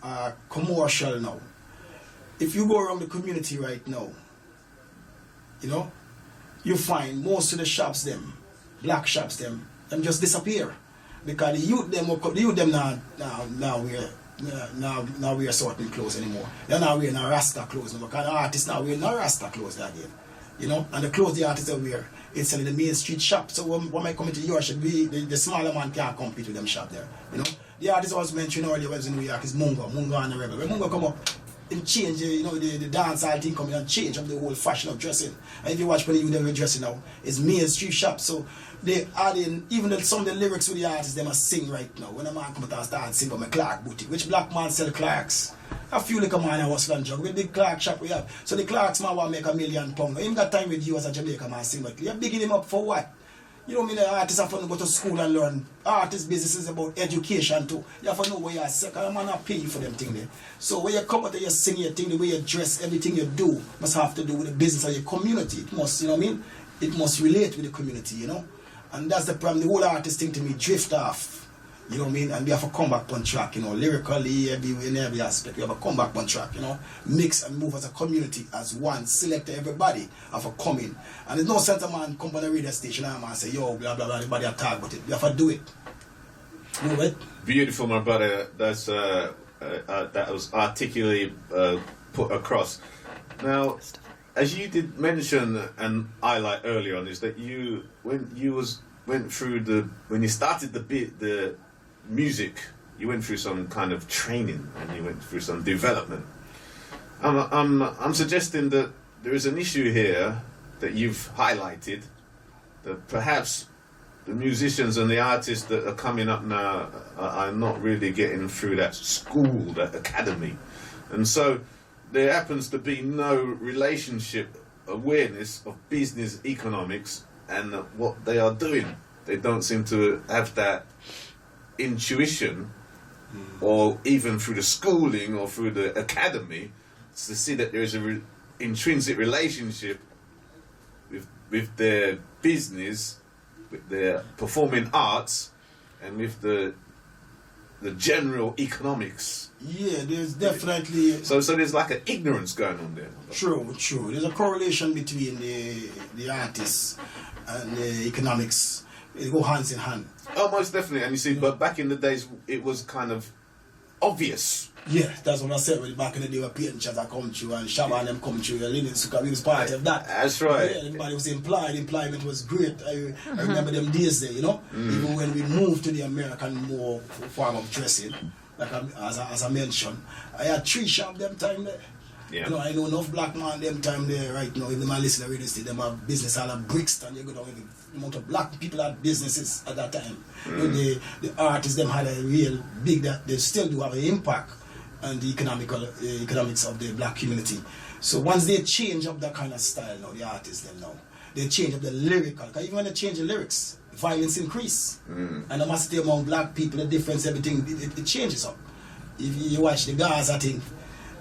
commercial now, if you go around the community right now, you know, you find most of the shops them, black shops them just disappear because the youth them now wear certain clothes anymore. They're not wearing no Rasta clothes no more because the artists now wearing no Rasta clothes again. You know, and the clothes the artists are wear, it's in the main street shop. So when I come into York, the smaller man can't compete with them shop there. You know, the artist was mentioned earlier was in New York is Mungo and the Rebel. When Mungo come up, him change, you know, the dance all thing coming and change up the whole fashion of dressing. And if you watch when you them dressing now, it's main street shop. So they add in even some of the lyrics with the artists them are sing right now. When a man come out and start sing about my Clark boutique, which black man sell Clarks? A few like a man I was jug with big Clark shop we have. So the Clarks man want to make £1 million. He ain't got time with you as a Jamaican man sing, but you're bigging him up for what? You don't mean the artists have to go to school and learn. Artist business is about education too. You have to know where you're sick and man not pay you for them things there. So when you come out and you sing your thing, the way you dress, everything you do must have to do with the business of your community. It must, you know what I mean? It must relate with the community, you know? And that's the problem. The whole artist thing to me drift off. You know what I mean? And we have to come back on track, you know, lyrically, in every aspect. We have to come back on track, you know, mix and move as a community, as one, select everybody have to come in. And there's no sense of man come on the radio station and man say, yo, blah, blah, blah, everybody have to talk about it. We have to do it. You know what? Beautiful, my brother. That's that was articulately put across. Now, as you did mention and highlight earlier on, is that when you started the music, you went through some kind of training and you went through some development. I'm suggesting that there is an issue here that you've highlighted, that perhaps the musicians and the artists that are coming up now are not really getting through that school, that academy. And so there happens to be no relationship awareness of business economics and what they are doing. They don't seem to have that intuition, or even through the schooling or through the academy, to see that there is an intrinsic relationship with their business, with their performing arts, and with the general economics. Yeah, there's definitely... So there's like an ignorance going on there. True. There's a correlation between the artists and the economics. They go hands in hand. Oh, most definitely. And you see, but back in the days, it was kind of obvious. Yeah, that's what I said. When back in the day, where painting shots come through and Shabba and them come through, the linen sukkah, we was part of that. That's right. Yeah, everybody was employed. Employment was great. I remember them days there, you know. Even when we moved to the American more form of dressing, like as I mentioned, I had 3 shops them time there. Yeah. You know, I know enough black man them time there right now. If them are listening to radio station, them have business all at Brixton. You go down with the amount of black people had businesses at that time. You know, the artists them had a real big, that they still do have an impact on the economics of the black community. So once they change up that kind of style now, the artists them now, they change up the lyrical. Because even when they change the lyrics, violence increase. And the massivity among black people, the difference, everything, it changes up. If you watch the Gaza thing,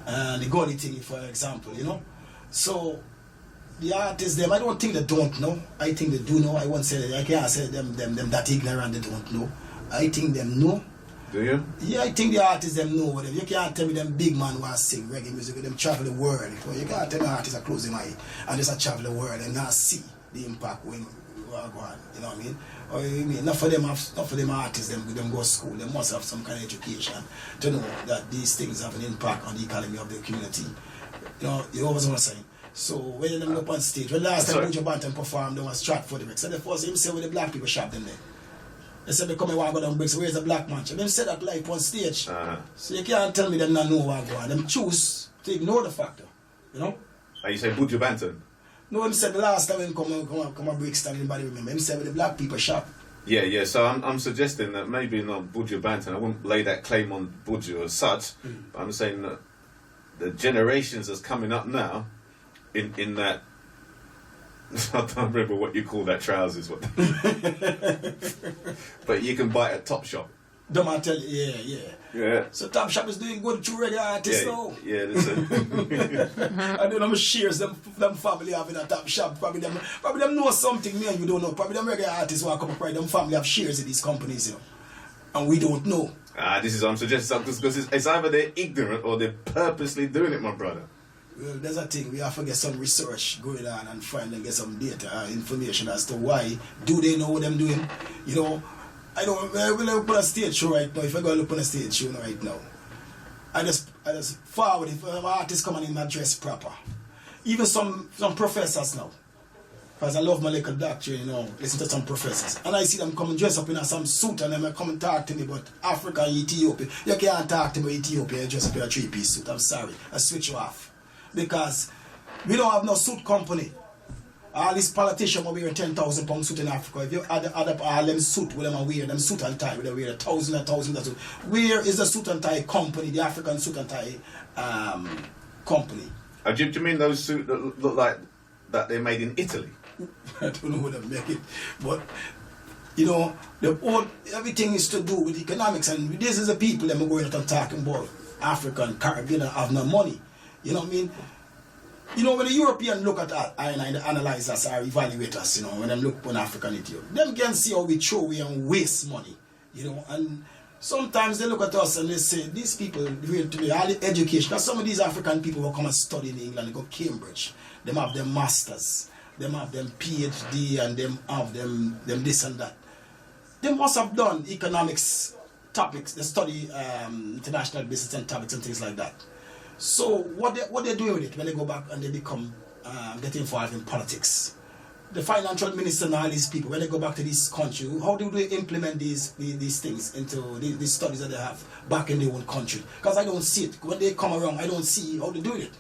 the Gully thing, for example, you know. So the artists, them, I don't think they don't know. I think they do know. I won't say that. I can't say them that ignorant, they don't know. I think them know. Do you? Yeah, I think the artists them know whatever. You can't tell me them big man who sing reggae music with them travel the world. You can't tell me artists are closing my eye and just travel the world and not see the impact when you are going. You know what I mean? Or you mean not for them artists them go to school. They must have some kind of education to know that these things have an impact on the economy of the community. You know what I'm saying? So when them up on stage, when last time Buju Banton performed, there was Stratford Rick. So the first him say with the black people shop them there. They said they come and go down break, so where's the black man? And them said that live on stage. So you can't tell me them not know what go on. Them choose to ignore the factor. You know? Are you saying Buju Banton? No, him said the last time him come and break stand, anybody remember? Him said with the black people shop. Yeah, so I'm suggesting that maybe not Buju Banton. I wouldn't lay that claim on Buju as such, but I'm saying that the generations that's coming up now, in that, I don't remember what you call that trousers, but you can buy it at Topshop. Don't I tell you? Yeah. So Topshop is doing good through reggae artists now. Yeah, listen. I don't know shares them family have in a Topshop. Probably them know something me and you don't know. Probably them reggae artists who are come up right, them family have shares in these companies, you know. And we don't know. This is what I'm suggesting, because it's either they're ignorant or they're purposely doing it, my brother. Well, there's a thing, we have to get some research going on and find and get some data, information as to why. Do they know what I'm doing? You know, I will look on a stage show right now. If I go look on a stage show right now, I just forward if an artist come in and dress proper. Even some professors now. Because I love my little doctor, you know, listen to some professors. And I see them come and dress up in some suit and them come and talk to me about Africa and Ethiopia. You can't talk to me about Ethiopia and dress up in a 3-piece suit. I'm sorry. I switch you off. Because we don't have no suit company. All these politicians will wear £10,000 suit in Africa. If you add up all them suit, with them wear them suit and tie, they wear $1,000. Where is the suit and tie company, the African suit and tie company? Do you mean those suits that look like that they're made in Italy? I don't know how they make it, but you know, everything is to do with economics, and this is the people that are going out and talking about Africa and Caribbean and have no money. You know what I mean? You know, when the European look at us and analyze us or evaluate us, you know, when they look on Africa and Ethiopia, them can see how we throw away and waste money, you know, and sometimes they look at us and they say, these people, really today, all the education, because some of these African people will come and study in England, they go Cambridge, them have them masters, them have them PhD, and them have them this and that. They must have done economics topics, they study international business and topics and things like that. So what they're doing with it when they go back and they become get involved in politics? The financial minister and all these people, when they go back to this country, how do they implement these things into these studies that they have back in their own country? Because I don't see it. When they come around, I don't see how they do it.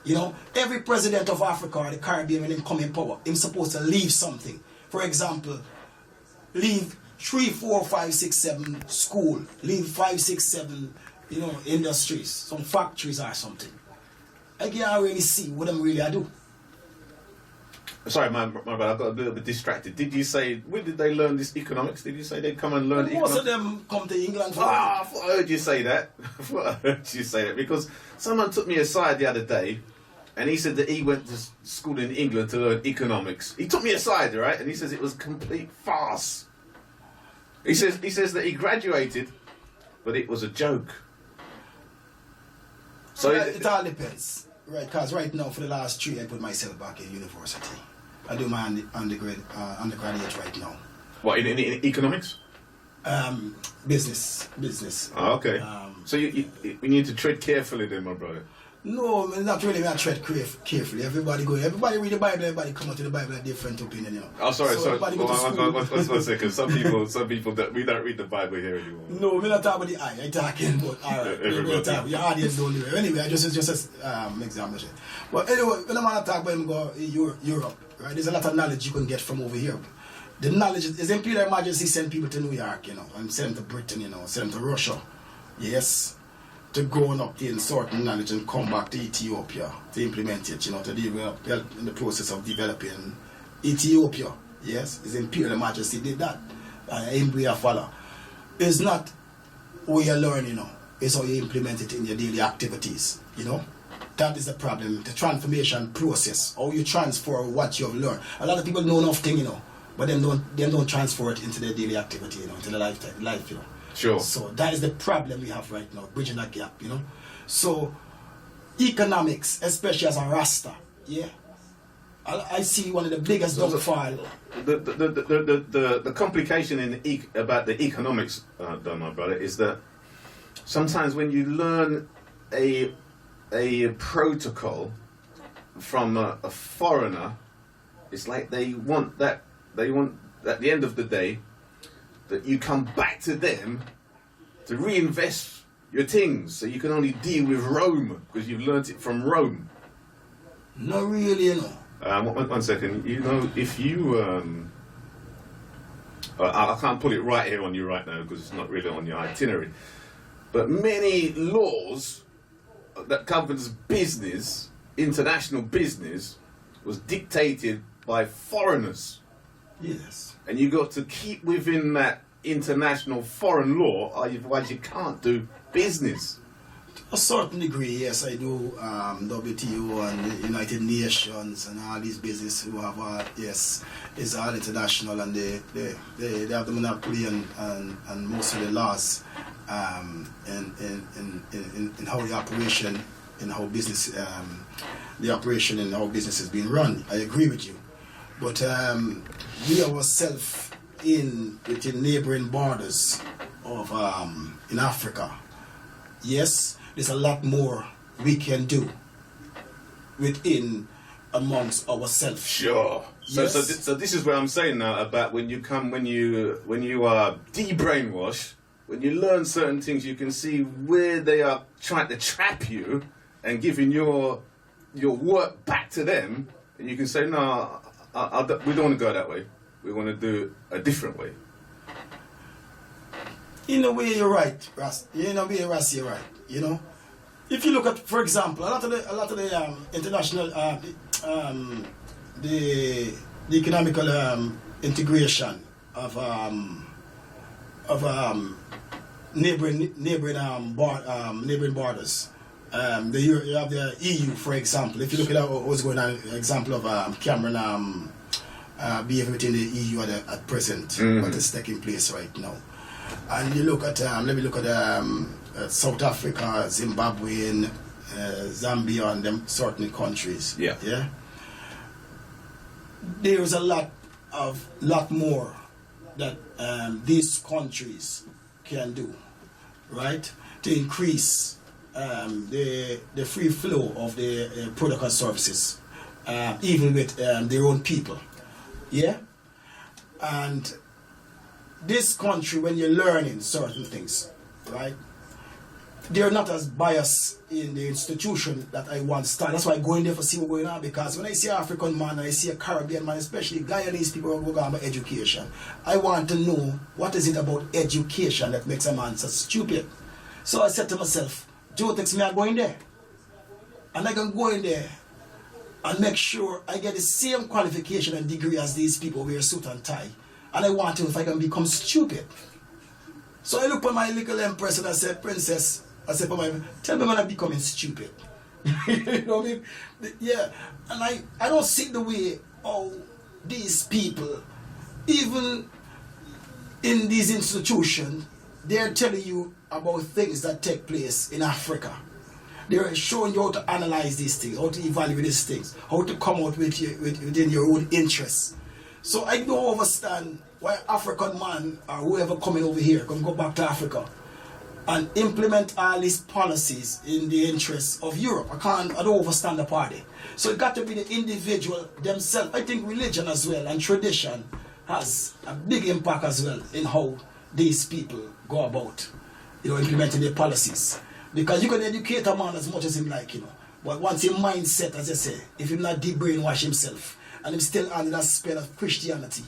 You know, every president of Africa or the Caribbean, when they come in power, he's supposed to leave something. For example, leave 3, 4, 5, 6, 7 school, leave 5, 6, 7 you know, industries, some factories or something. I can't really see what them really do. Sorry, my bad, I got a little bit distracted. Did you say, where did they learn this economics? Did you say they'd come and learn economics? Most of them come to England for I thought I heard you say that. I thought I heard you say that because someone took me aside the other day and he said that he went to school in England to learn economics. He took me aside, right? And he says it was complete farce. He says that he graduated, but it was a joke. So it all depends, right? Because right now, for the last 3 years, I put myself back in university. I do my undergraduate right now. What, in economics? Business. Oh, okay. So you need to tread carefully then, my brother. No, not really. I tread carefully. Everybody read the Bible. Everybody come out to the Bible with a different opinion, you know. Oh, sorry. One second. Some people we don't read the Bible here anymore. No, we're not talking about the eye. I'm talking about alright. Your audience don't do it. Anyway, I just example. But anyway, when I'm talking about Europe, right? There's a lot of knowledge you can get from over here. The knowledge is Imperial Majesty send people to New York, you know, and send them to Britain, you know, send them to Russia. Yes. To go and obtain certain knowledge and come back to Ethiopia to implement it, you know, to develop in the process of developing Ethiopia. Yes, His Imperial Majesty did that. And we follow. It's not what you learn, you know, it's how you implement it in your daily activities, you know. That is the problem, the transformation process, how you transfer what you've learned. A lot of people know nothing, you know, but them don't transfer it into their daily activity, you know, into their life, you know. Sure. So that is the problem we have right now, bridging that gap, you know. So economics, especially as a Rasta, yeah, I see one of the biggest downfall. The complication about the economics, though, my brother, is that sometimes when you learn a protocol from a foreigner, it's like they want at the end of the day that you come back to them to reinvest your things, so you can only deal with Rome because you've learnt it from Rome. Not really, you know. One second. You know, if you I can't put it right here on you right now because it's not really on your itinerary, but many laws that governs business, international business, was dictated by foreigners. Yes. And you got to keep within that international foreign law, otherwise you can't do business. To a certain degree, yes, I do. WTO and the United Nations and all these business who have, yes, it's all international, and they have the monopoly and most of the laws in how the operation, in how business, the operation and how business is being run. I agree with you, but we ourselves within neighboring borders of in Africa, yes, there's a lot more we can do within amongst ourselves. Sure. So, yes. so this is what I'm saying now about when you are de-brainwashed, when you learn certain things, you can see where they are trying to trap you and giving your work back to them, and you can say, no, we don't want to go that way. We want to do a different way. In a way, you're right, Ras. In a way, Ras, you're right. You know, if you look at, for example, a lot of the international, the economical integration of neighboring borders. You have the EU, for example. If you look at what's going on, example of Cameron behavior within the EU at present, what is taking place right now. And you look at, let me look at South Africa, Zimbabwe, and Zambia, and them certain countries. Yeah. Yeah. There's a lot more that these countries can do, right, to increase the free flow of the product and services, even with their own people. Yeah. And this country, when you're learning certain things, right, they're not as biased in the institution that I once started. That's why I go in there to see what's going on, because when I see an African man and I see a Caribbean man, especially Guyanese people who go about education, I want to know what is it about education that makes a man so stupid. So I said to myself, Joetex, me I go in there. And I can go in there and make sure I get the same qualification and degree as these people wear suit and tie. And I want to know if I can become stupid. So I look at my little empress and I said, Princess, I said, tell me when I'm becoming stupid. You know what I mean? Yeah. And I don't see the way how these people, even in these institutions, they're telling you about things that take place in Africa. They're showing you how to analyze these things, how to evaluate these things, how to come out within your own interests. So I don't understand why African man or whoever coming over here can go back to Africa and implement all these policies in the interests of Europe. I don't understand the party. So it got to be the individual themselves. I think religion as well and tradition has a big impact as well in how these people go about, implementing their policies. Because you can educate a man as much as him like, but once his mindset, as I say, if he's not de-brainwash himself and he's still under that spell of Christianity,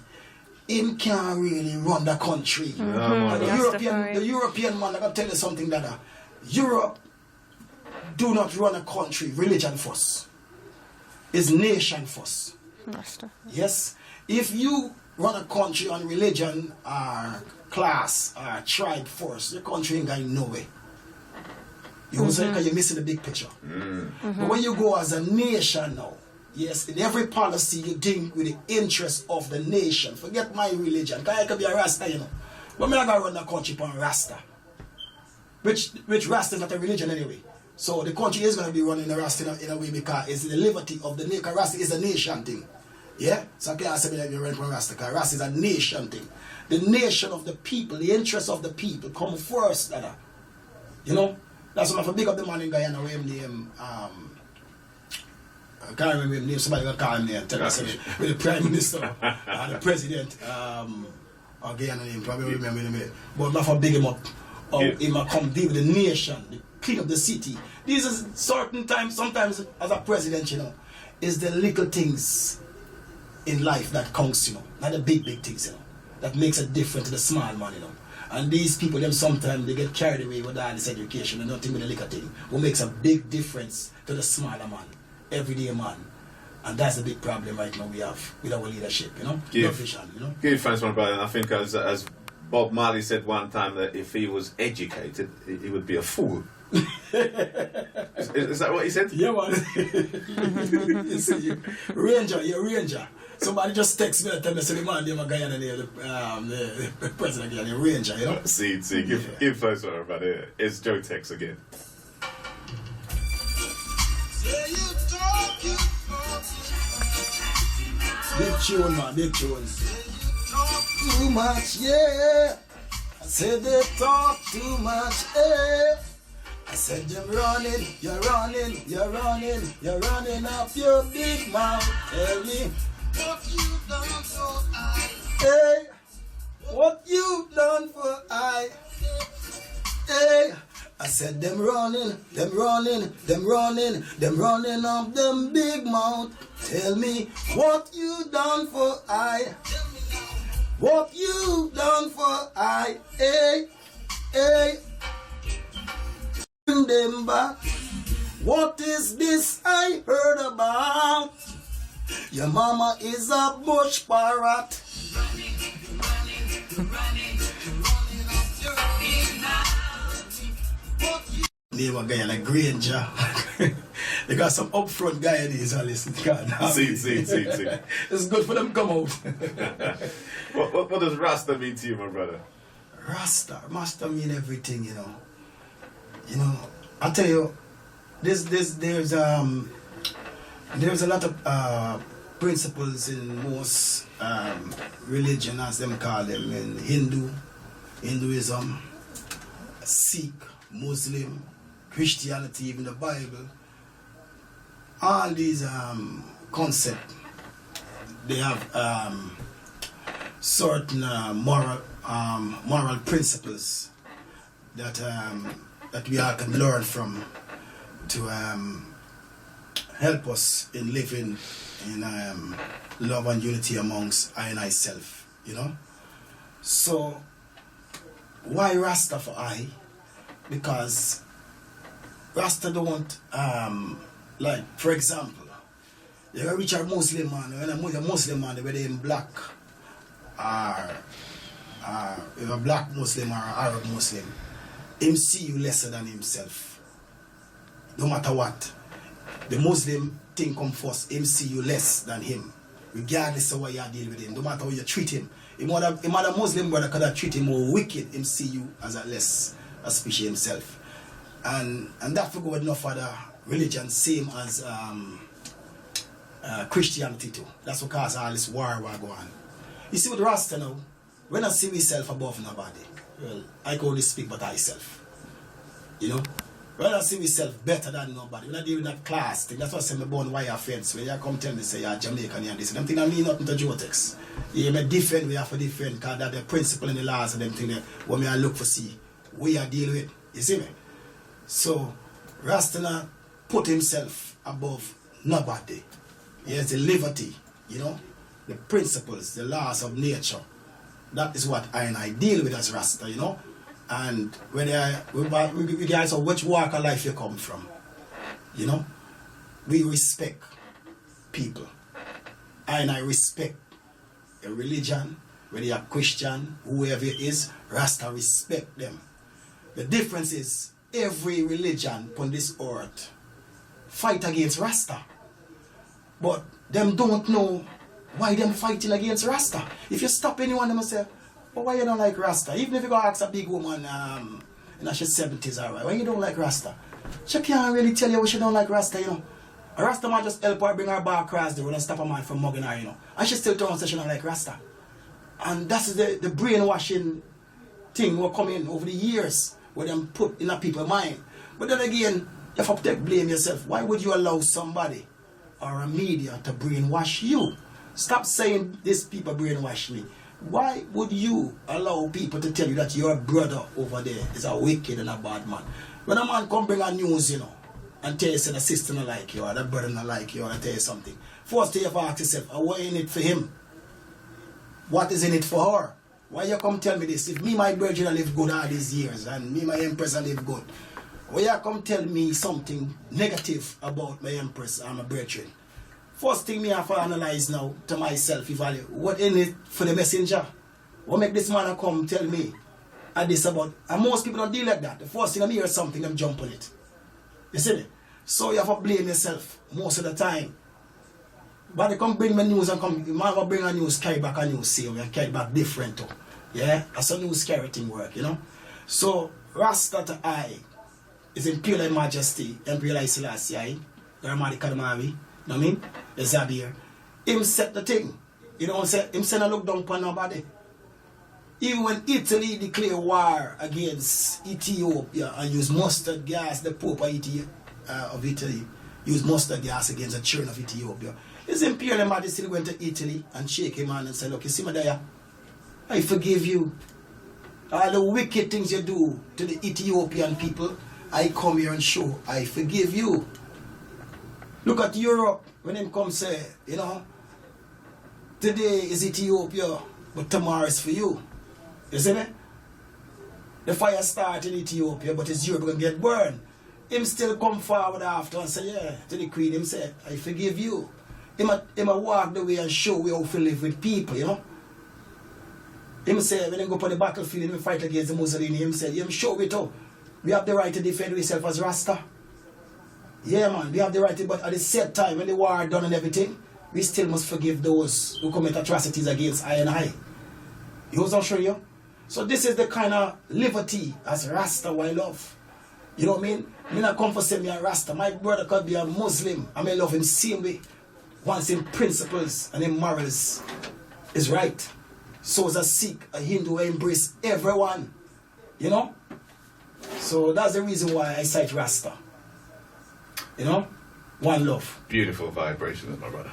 him can't really run the country. And the European man, I can tell you something that Europe do not run a country religion first. It's nation first. Yes. If you run a country on religion or class or tribe first, the country ain't going nowhere. You know, because you're missing the big picture. But when you go as a nation now, yes, in every policy you think with the interest of the nation. Forget my religion, because I could be a Rasta, you know. But I'm not going to run the country upon Rasta. Which Rasta is not a religion anyway. So the country is going to be running the Rasta in a way because it's the liberty of the nation. Rasta is a nation thing. Yeah? So I can't say that you're running from Rasta, because Rasta is a nation thing. The nation of the people, the interest of the people come first, Dada. You know? That's why I big up the man in Guyana where him name, I can't remember his name, somebody gonna call him there and tell us with the Prime Minister and the President, or Guyana name, probably remember him. But not for big him up. Or he might come deal with the nation, the clean up the city. These are certain times, sometimes as a president, you know, is the little things in life that counts, you know, not the big things, you know, that makes a difference to the small man, you know. And these people, them sometimes they get carried away with all this education and nothing with the little thing, who makes a big difference to the smaller man, everyday man. And that's the big problem right now we have with our leadership, you know. No vision, you know. Give thanks, my brother. And I think as Bob Marley said one time that if he was educated, he would be a fool. is that what he said? Yeah, man. You see, Ranger, you're Ranger. Somebody just text me and tell me, say the man, they're my guy and the president again, the Ranger, you know? See, give thanks for about it. It's Joetex again. Big tune, man, big tune. Too much, yeah. I said they talk too much, eh. I said them running, you're running, you're running, you're running up your big mouth. Tell me what you done for I. Hey, what you done for I. Hey, I said them running, them running, them running, them running up them big mouth. Tell me what you done for I. What you done for I. Hey, hey. Them back. What is this I heard about? Your mama is a bush parrot. Name a guy like Granger. They got some upfront guy in these. Listen, see. It's good for them to come out. What does Rasta mean to you, my brother? Rasta mean everything, you know. You know, I tell you, there's a lot of principles in most religion, as them call them, in Hinduism, Sikh, Muslim, Christianity, even the Bible. All these concepts, they have certain moral principles that we all can learn from to help us in living in love and unity amongst I and I self, you know. So why Rastafari? Because Rasta don't like, for example, you're a rich or Muslim man, when a Muslim man, whether in black or a black Muslim or Arab Muslim, him see you lesser than himself. No matter what. The Muslim thing come first, him see you less than him. Regardless of what you deal with him, no matter how you treat him. Him other Muslim brother could have treat him more wicked, him see you as a less a species himself. And that figure with no further religion, same as Christianity too. That's what causes all this war go on. You see with Rasta now, when I see myself above nobody, well, I can only speak about myself. You know? When I see myself better than nobody, when I deal with that class thing, that's why I say I'm born wire fence. When you come tell me, say you're Jamaican and this, them thing I mean nothing to Joetex. You may different, we have to different, because that's the principle and the laws and them thing that when I look for see, we are deal with. You see me? So, Rastana put himself above nobody. He has the liberty, you know, the principles, the laws of nature. That is what I deal with as Rasta, you know. And when we guys know which walk of life you come from, you know, we respect people. I respect a religion, whether you're Christian, whoever it is, Rasta respect them. The difference is every religion on this earth fight against Rasta. But them don't know why them fighting against Rasta. If you stop anyone, them say, but why you don't like Rasta? Even if you go ask a big woman in her 70s, alright, why you don't like Rasta? She can't really tell you why she don't like Rasta, you know. A Rasta man just help her bring her back across the road and stop a man from mugging her, you know. And she still turns and say she don't like Rasta. And that's the brainwashing thing will come in over the years where them put in a people's mind. But then again, you have to blame yourself. Why would you allow somebody or a media to brainwash you? Stop saying these people brainwash me. Why would you allow people to tell you that your brother over there is a wicked and a bad man? When a man come bring a news, you know, and tell you say the sister not like you or the brother not like you, or tell you something, first you have to ask yourself, what in it for him? What is in it for her? Why you come tell me this? If me, my brother live good all these years, and me, my empress live good, why you come tell me something negative about my empress and my brethren? First thing me have to analyze now to myself, evaluate what in it for the messenger. What make this man come tell me this about? And most people don't deal like that. The first thing I hear something, them jump on it. You see me? So you have to blame yourself most of the time. But they come bring me news and come, man will bring a news, carry back a news, see, and carry back different too. Yeah? That's a news carry thing work, you know? So, Rasta to I is Imperial Majesty, Imperial Selassie, Ramadi Kadamawi, you know what I mean? The Zabir. Him set the thing. You know what I'm saying? Him send a look down upon nobody. Even when Italy declare war against Ethiopia and use mustard gas, the Pope of Italy used mustard gas against the children of Ethiopia. His Imperial Majesty went to Italy and shake him hand and said, look, you see me there? I forgive you. All the wicked things you do to the Ethiopian people, I come here and show I forgive you. Look at Europe when him come say, you know, today is Ethiopia, but tomorrow is for you. You see me? The fire started in Ethiopia, but it's Europe going to get burned. Him still come forward after and say, yeah, to the queen, him say, I forgive you. Him a walk the way and show we how to live with people, you know. Him say, when he go up on the battlefield, him fight against the Mussolini, him say, him show it too. We have the right to defend ourselves as Rasta. Yeah, man, we have the right to, but at the same time, when the war done and everything, we still must forgive those who commit atrocities against I and I. You was show you? So this is the kind of liberty as Rasta I love. You know what I mean? Me not come for say me a Rasta. My brother could be a Muslim. I may love him same way. Once in principles and in morals is right. So as a Sikh, a Hindu, I embrace everyone. You know? So that's the reason why I cite Rasta. You know? One love. Beautiful vibrations, my brother.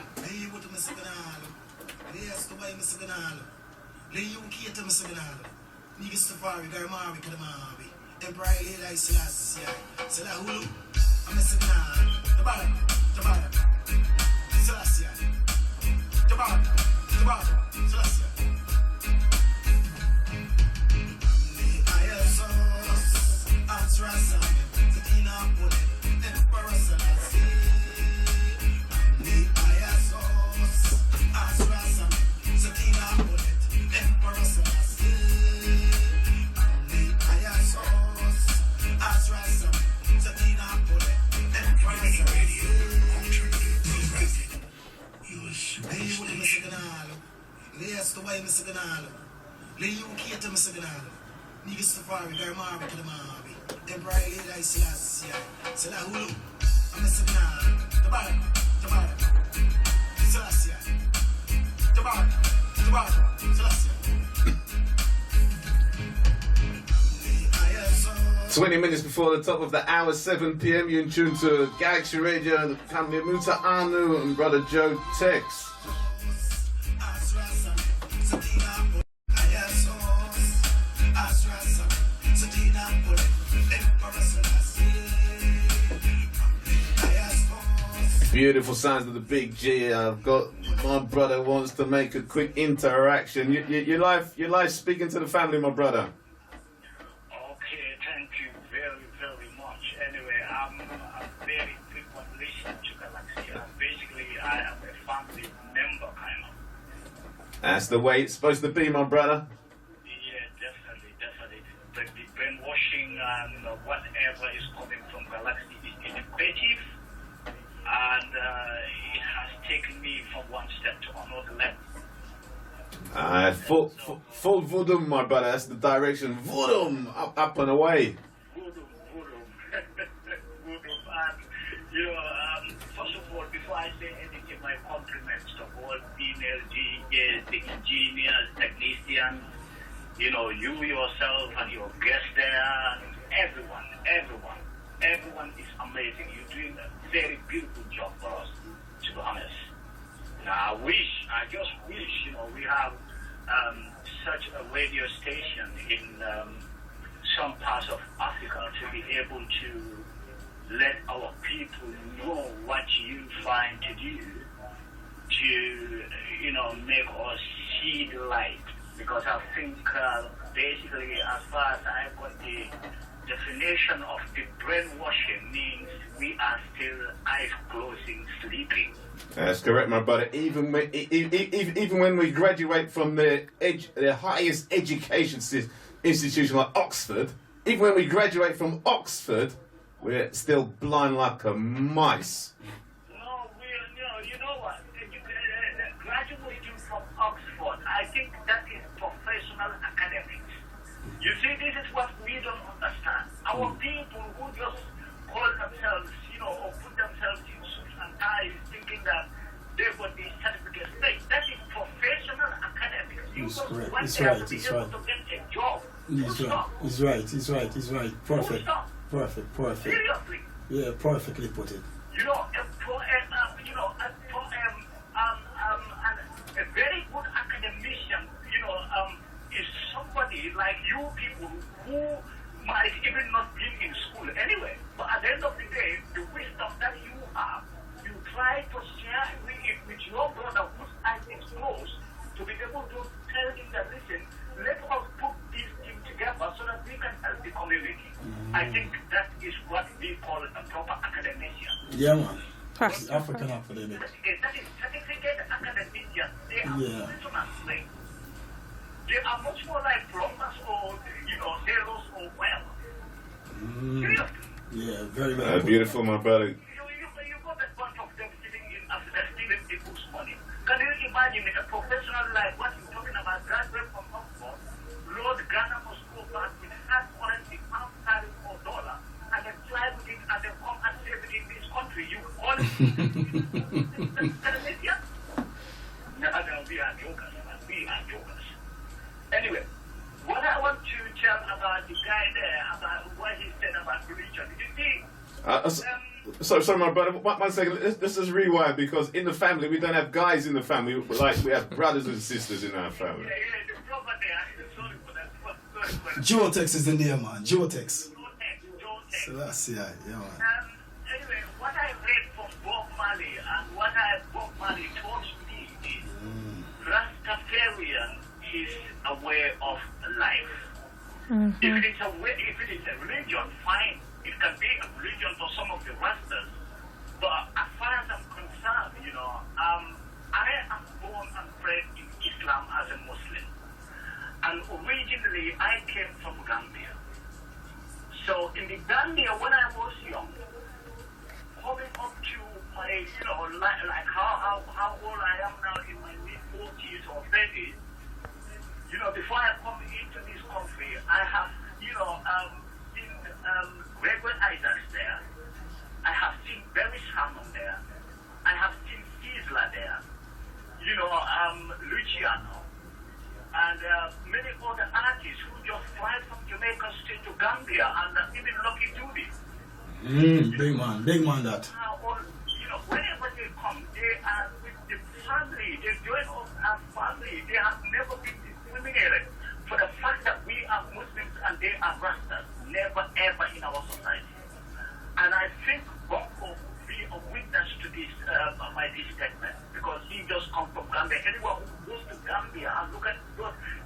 Minutes before the top of the hour, 7 p.m. You're in tune to Galaxy Radio, the family of Muta Anu and brother Joetex. Beautiful sounds of the Big G. I've got my brother wants to make a quick interaction. You live speaking to the family, my brother. That's the way it's supposed to be, my brother. Yeah, definitely. The brainwashing and whatever whatever is coming from Galaxy is innovative, and it has taken me from one step to another level. Full voodoo, my brother. That's the direction. Voodoo, up and away. Voodoo. Voodoo. And, first of all, before I say anything, my compliments to all female DJs, the engineers, technicians, you yourself and your guests there, and everyone is amazing. You're doing a very beautiful job for us, to be honest. Now, I just wish, we have such a radio station in some parts of Africa to be able to let our people know what you find to do to, make us see the light. Because I think basically, as far as I got the definition of the brainwashing, means we are still eyes closing, sleeping. That's correct, my brother. Even when we graduate from the highest education institution like Oxford, even when we graduate from Oxford, we're still blind like a mice. No, you know what? Graduating from Oxford, I think that is professional academics. You see, this is what we don't understand. Our people who just call themselves, or put themselves in suits and ties, thinking that they got these certificates. That is professional academics. You just want them to be able to get a job. He's right. Perfect. Seriously. Yeah, perfectly put it. A very good academician, is somebody like you people who might even not be in school anyway. But at the end of the day, the wisdom that you have, you try to share it with your brother whose eyes is closed, to be able to tell him that, listen, let us put this thing together so that we can help the community. I think that is what we call a proper academician. Yeah, man. African academic. That is certificate academician. They are professionals. They are much more like plumbers or, sailors or well. Seriously. Yeah, very beautiful, my brother. You got a bunch of them sitting in Africa stealing people's money. Can you imagine a professional like what you're talking about, graduate from Oxford, Lord Ghana must go back with hard currency, pound sterling or dollar, and then fly with it and then come and save it in this country? You call it academician? No, we are jokers, man. We are jokers. Anyway, what I want to tell about the guy there, about what he said about religion, Sorry, my brother. 1 second. Let's just rewind, because in the family we don't have guys in the family. Like we have brothers and sisters in our family. Yeah, the brother there. Sorry for that. Joetex is the name, man. Joetex. Joetex. So that's yeah, man. Anyway, what I read from Bob Marley and what Bob Marley taught me is Rastafarian is a way of life. If it is a religion, fine. It can be a religion for some of the Rastas. But as far as I'm concerned, I am born and bred in Islam as a Muslim. And originally, I came from Gambia. So in the Gambia, when I was young, coming up to my, like how old I am now in my mid-40s or 30s, before I come into this country, I have, seen Reggae idols there. I have seen Berry Salmon there. I have seen Sizzla there. Luciano. And many other artists who just fly from Jamaica straight to Gambia, and even Lucky Dube. Big man that. Whenever they come, they are with the family. They join us as family. They have never been discriminated for the fact that we are Muslims and they are Rastas. Never ever in our society. And I think Bongo will be a witness to this, this statement, because he just come from Gambia. Anyone who goes to Gambia and look at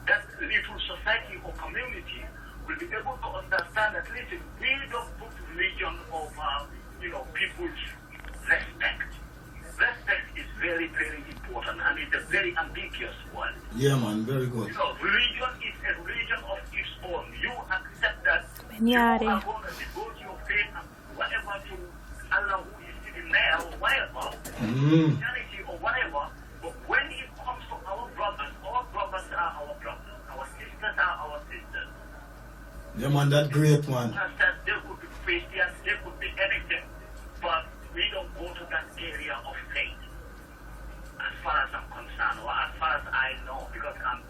that little society or community will be able to understand that, listen, we don't put religion over, people's respect. Respect is very, very important, and it's a very ambiguous one. Yeah, man, very good. Religion is a religion of its own. You accept that you are going to devote your Christianity or whatever. But when it comes to our brothers are our brothers. Our sisters are our sisters. Yeah, man, that great man. There could be Christians, there could be anything. But we don't go to that area of faith. As far as I'm concerned, or as far as I know, because I'm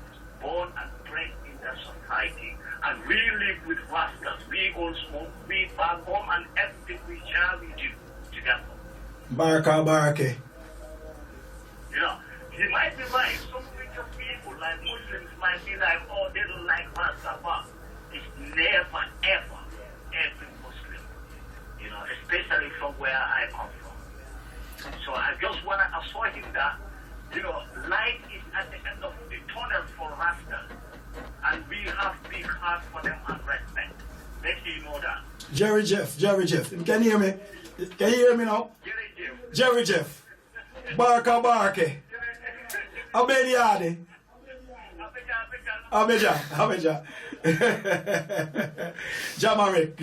born and bred in that society, and we live with Rastas. We all smoke, we back home, and everything we share, we do together. Baraka. You know, he might be right. Some religious people, like Muslims, might be like, oh, they don't like Rastafari. It's never, ever, every Muslim. You know, especially from where I come from. So I just want to assure him that, you know, light is at the end of the tunnel for Rastas. And we have big heart for them and respect. Make sure you know that. Jerry Jeff. Can you hear me? Can you hear me now? Jerry Jeff. Baraka. Abediade. Abeja. Jamarik.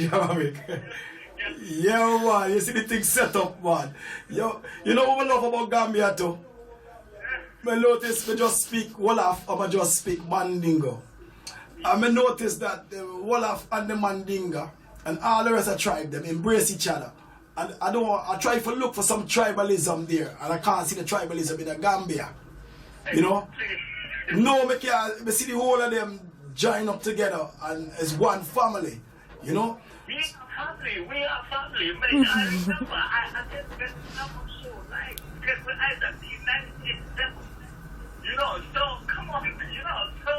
Yo, man, you see the thing set up, man. Yo, you know what I love about Gambia too? I notice me just speak Wolof or I just speak Mandingo. And I notice that the Wolof and the Mandinga and all the rest of tribe, them embrace each other. And I try to look for some tribalism there, and I can't see the tribalism in the Gambia. You know? No, I see the whole of them join up together and as one family. You know? We are family. I remember, I just met someone so like, because when I was in 1987, you know, so come on, you know, so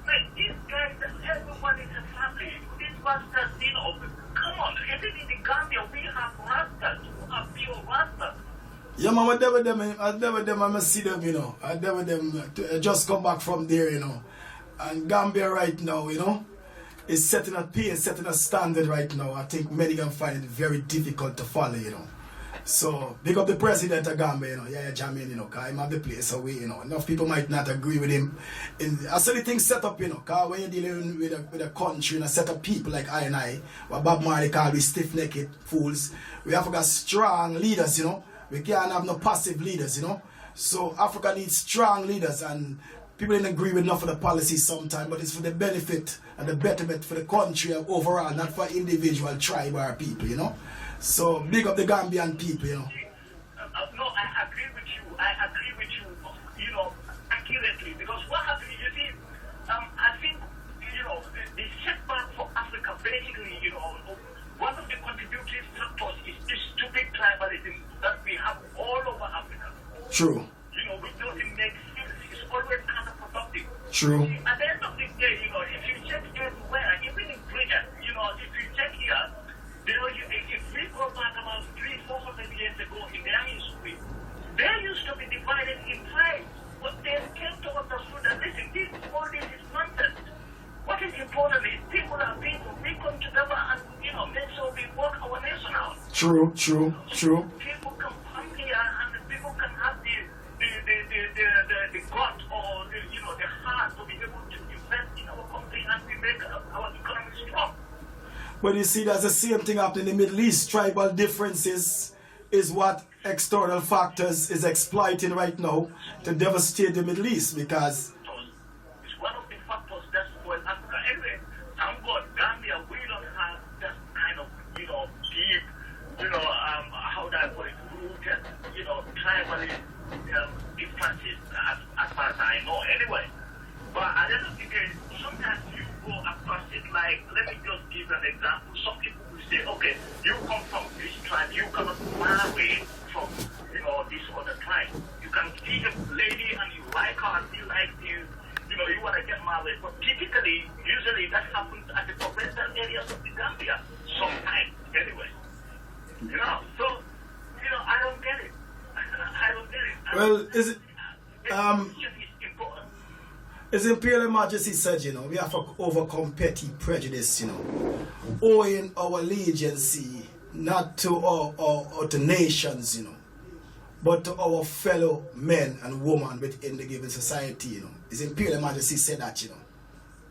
like these guys, everyone is a family. These Rastas, you know, come on, even in the Gambia, we have Rastas who are pure Rastas. Yeah, man, I never them, I see them, you know. I never them just come back from there, you know. And Gambia right now, you know, is setting a pace, setting a standard right now. I think many can find it very difficult to follow, you know. So, big up the president of Gambia, you know, yeah, Jamin, you know, because I'm at the place away, you know. Enough people might not agree with him. I saw the thing set up, you know, because when you're dealing with a country and a set of people like I and I, what Bob Marley called we stiff-necked fools, we have to got strong leaders, you know. We can't have no passive leaders, you know. So, Africa needs strong leaders, and people didn't agree with enough of the policies sometimes, but it's for the benefit and the betterment for the country overall, not for individual tribe or people, you know. So, big up the Gambian people, you know. No, I agree with you. I agree with you, you know, accurately. Because what happened, you see, I think, you know, the setback for Africa, basically, you know, one of the contributing factors is this stupid tribalism that we have all over Africa. True. You know, which doesn't make sense. It's always counterproductive. True. At the end of the day, you know, if you check everywhere, even in Britain, you know, if you check here, you know, if we go back about 300-400 years ago in their history, they used to be divided in tribes. But they came to understand that, listen, all this is nonsense. What is important is people are people. We come together and, you know, make sure we work our nation out. True. People can come here and people can have the gut or, you know, the heart to be able to invest in our country and we make our economy strong. But you see, that's the same thing happening in the Middle East. Tribal differences is what external factors is exploiting right now to devastate the Middle East, because it's one of the factors that's spoiled Africa. Anyway, thank God, Gambia, we don't have that kind of, you know, deep, you know, how do I put it, rooted, you know, tribally differences as far as I know anyway. But at the end of the day, sometimes you go across it like, let me just give an example. Some people will say, okay, you come from this tribe, you cannot marry from, you know, this other tribe. You can see a lady and you like her and she likes you, you know, you want to get married. But typically, usually that happens at the provincial areas of the Gambia, sometimes, anyway. You know, so, you know, I don't get it. I don't get it. well, is it important. His Imperial Majesty said, you know, we have to overcome petty prejudice, you know, owing our allegiance not to our to nations, you know, but to our fellow men and women within the given society, you know. His Imperial Majesty said that, you know.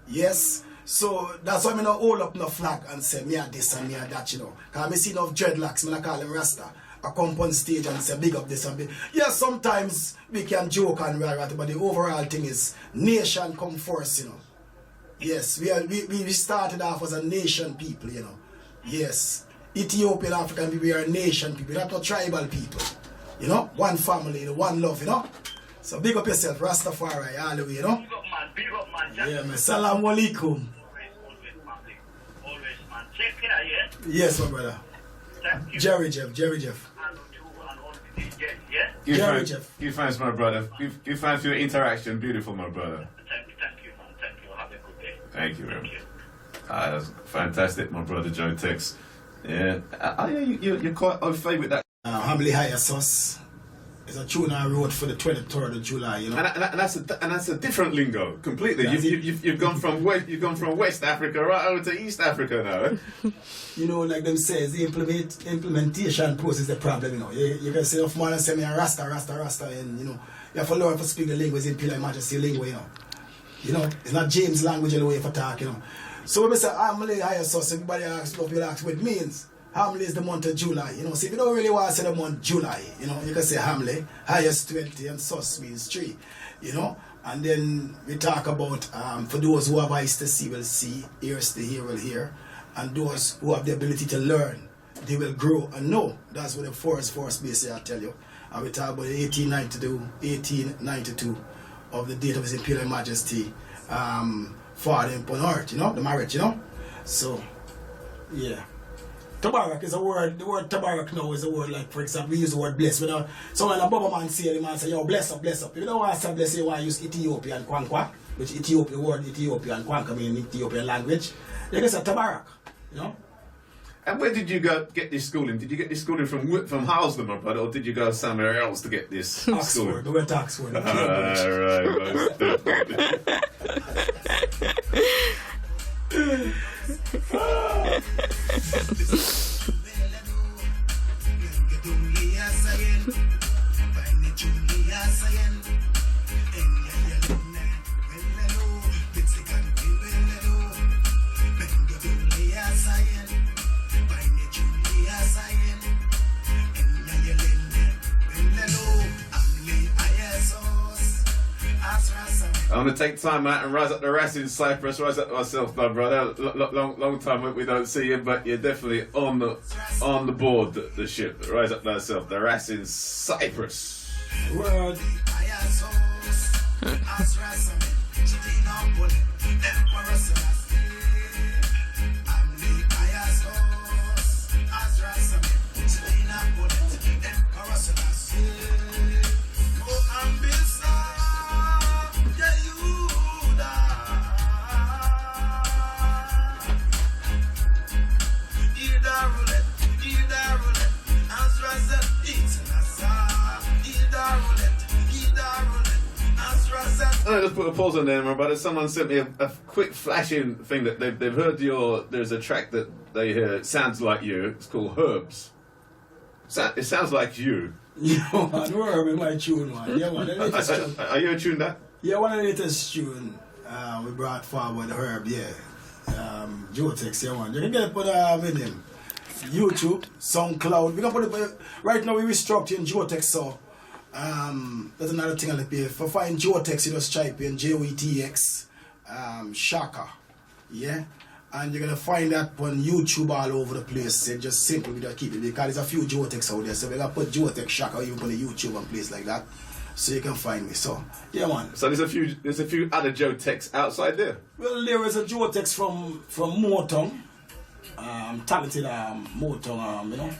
Yes, so that's why I don't hold up no flag and say me are this and me are that, you know. Because I see enough dreadlocks, I call them Rasta. I come on stage and say big up this and big. Yes, sometimes we can joke and right, but the overall thing is nation come first, you know. Yes, we started off as a nation people, you know. Yes, Ethiopian African people, we are nation people, not no tribal people. You know, one family, one love, you know. So big up yourself, Rastafari, all the way, you know. Big up, man. Yeah, man. Salaam alaikum. Always, man. Take care, yeah? Yes, my brother. Thank you. Jerry Jeff. And you and all the DJ, yeah? Give thanks, my brother. Give thanks for your interaction. Beautiful, my brother. Thank you, man. Thank you. Have a good day. Thank you, man. Thank you. That's fantastic, my brother Joetex. Yeah, you're quite au fait with that. Humbly Higher Sauce. It's a tune I wrote for the 23rd of July, you know. And that's a different lingo completely. You've gone from West Africa right over to East Africa now. You know, like them says, the implementation process is the problem, you know. You can say, of man and say me a Rasta, and you know, you have to learn to speak the language in Pila Majesty lingo, you know. You know, it's not James language in the way for talk, you know. So when we say Humbly Higher Sauce, everybody asks what it means. Hamley is the month of July, you know. So if you don't really want to say the month July, you know, you can say Hamley, highest 20, and Sus means 3, you know. And then we talk about, for those who have eyes to see will see, ears to hear will hear, and those who have the ability to learn, they will grow and know. That's what the force base here, I tell you. And we talk about 1892 of the date of His Imperial Majesty, father upon earth, you know, the marriage, you know. So, yeah. Tabarak is a word, the word tabarak now is a word like, for example, we use the word bless. When someone a Baba man say, the man say, yo, bless up. If you don't want to say bless, you want to use Ethiopian kwankwa, which word Ethiopian kwankwa means in Ethiopian language. You can say tabarak, you know. And where did you go get this schooling? Did you get this schooling from Housley, my brother, or did you go somewhere else to get this Oxford, schooling? we went to Oxford. I'm going to take time out and rise up the Racing Cyprus, rise up myself, my brother. Long time we don't see you, but you're definitely on the board, the ship. Rise up myself, the Racing Cyprus. Word. Let's put a pause on there, my brother. Someone sent me a quick flashing thing that they've heard there's a track that they hear. It sounds like you. It's called Herbs. It sounds like you. Yeah, man, Herb in my tune, man. Yeah, one of the latest tune. Are you tuned that? Yeah, one of the latest tune we brought forward, Herb, yeah. Joetex, yeah, man. You can get it put with him. YouTube, SoundCloud. We can put it right now. We're restructuring Joetex, so that's another thing I'll pay. For find Joetex, you just type in Joetex Shakka, yeah, and you're gonna find that on YouTube all over the place. And just simple, we just keep it because there's a few Joetex out there, so we're gonna put Joetex Shakka even on the YouTube and place like that, so you can find me. So yeah, man. So there's a few other Joetex outside there. Well, there is a Joetex from Motown, talented Motown, you know,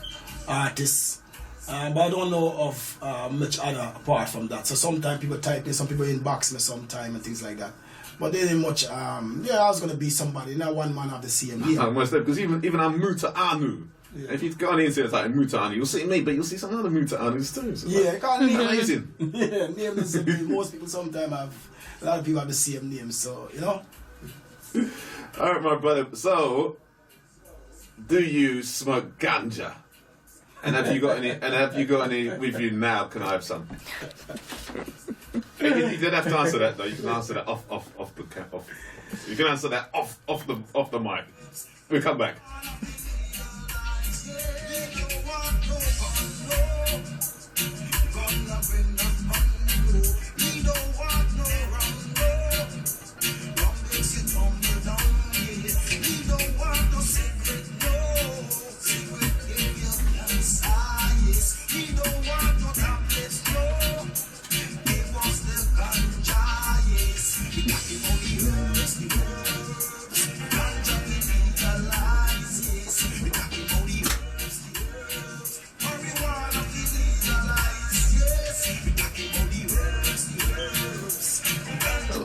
artists. But I don't know of much other apart from that. So sometimes people type in, some people inbox me sometime and things like that. But there ain't much. I was gonna be somebody. Not one man have the same name. Because even I'm Muta Anu. Yeah. If you go on the internet like Muta Anu, you'll see me, but you'll see some other Muta Anus too. So yeah, can't name amazing. Yeah, name is most people sometimes have. A lot of people have the same name, so you know. All right, my brother. So, do you smoke ganja? And have you got any? With you now? Can I have some? You don't have to answer that though. You can answer that off the off. You can answer that off the mic. We'll come back.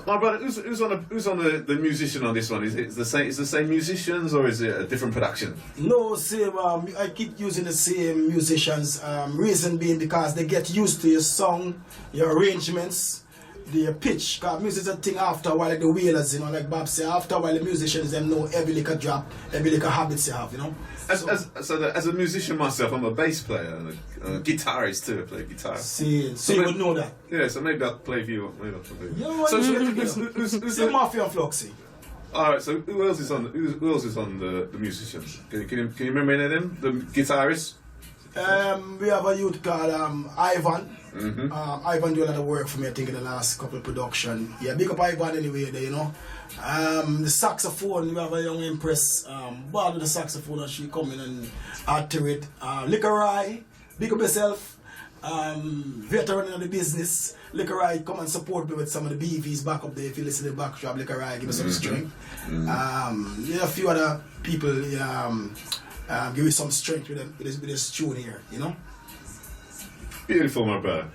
My brother, who's on the musician on this one? Is it the same? Is the same musicians or is it a different production? No, same. I keep using the same musicians. Reason being because they get used to your song, your arrangements, the pitch. Cause music is a thing after a while, like the whalers, you know, like Bob said. After a while, the musicians them know every little drop, every little habits you have, you know. As a musician myself, I'm a bass player and a guitarist too. I play guitar. See, so you would know that. Yeah, so maybe I'll play for you. Maybe I'll play for you. Yeah, So who's the Mafia and Floxy? all right. So who else is on? Who else is on the musicians? Can you remember any of them? The guitarists. We have a youth called Ivan. Mm-hmm. Ivan do a lot of work for me, I think, in the last couple of production. Yeah, big up Ivan anyway, there, you know. The saxophone, we have a young Empress, ball with the saxophone, and she come in and add to it. Liquorai, big up yourself. Veteran in the business. Liquorai, come and support me with some of the BVs back up there. If you listen to the backdrop, Liquorai, give me some strength. Yeah, a few other people, give me some strength with this tune here, you know. Beautiful, my brother.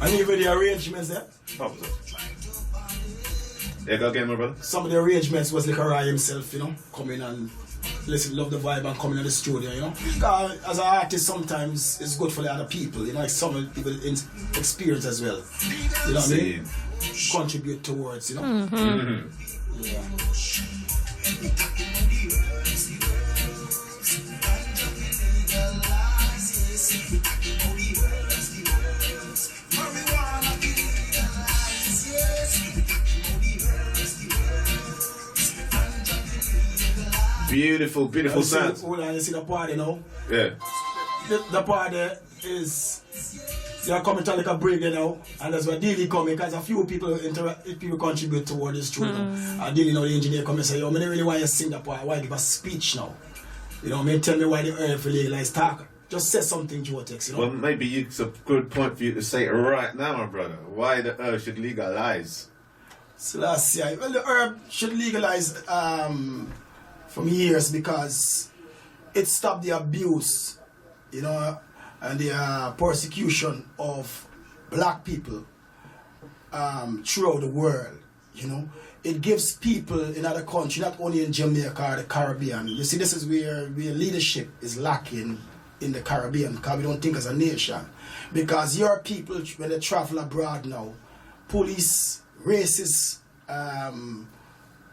And even the arrangements there. Oh, yeah, go again, my brother. Some of the arrangements was Liquorai himself, you know, coming and listen, love the vibe and coming in the studio, you know. As an artist, sometimes it's good for the other people, you know, like some people experience as well. You know what I mean? Contribute towards, you know. Mm-hmm. Yeah. Beautiful, beautiful sounds. You see the party now? Yeah. The party is, you're coming to like a break, you know, and that's where Dilly coming, because a few people contribute toward this tune. And Dilly, now the engineer come and say, yo, I don't really want you to sing that part, why give a speech now? You know, tell me why the earth for legalized talk. Just say something, Joetex, you know. Well, maybe it's a good point for you to say it right now, my brother. Why the earth should legalize? So last year, well, the herb should legalize from years because it stopped the abuse, you know, and the persecution of black people throughout the world, you know. It gives people in other countries, not only in Jamaica or the Caribbean. You see, this is where leadership is lacking in the Caribbean because we don't think as a nation. Because your people, when they travel abroad now, police, racist,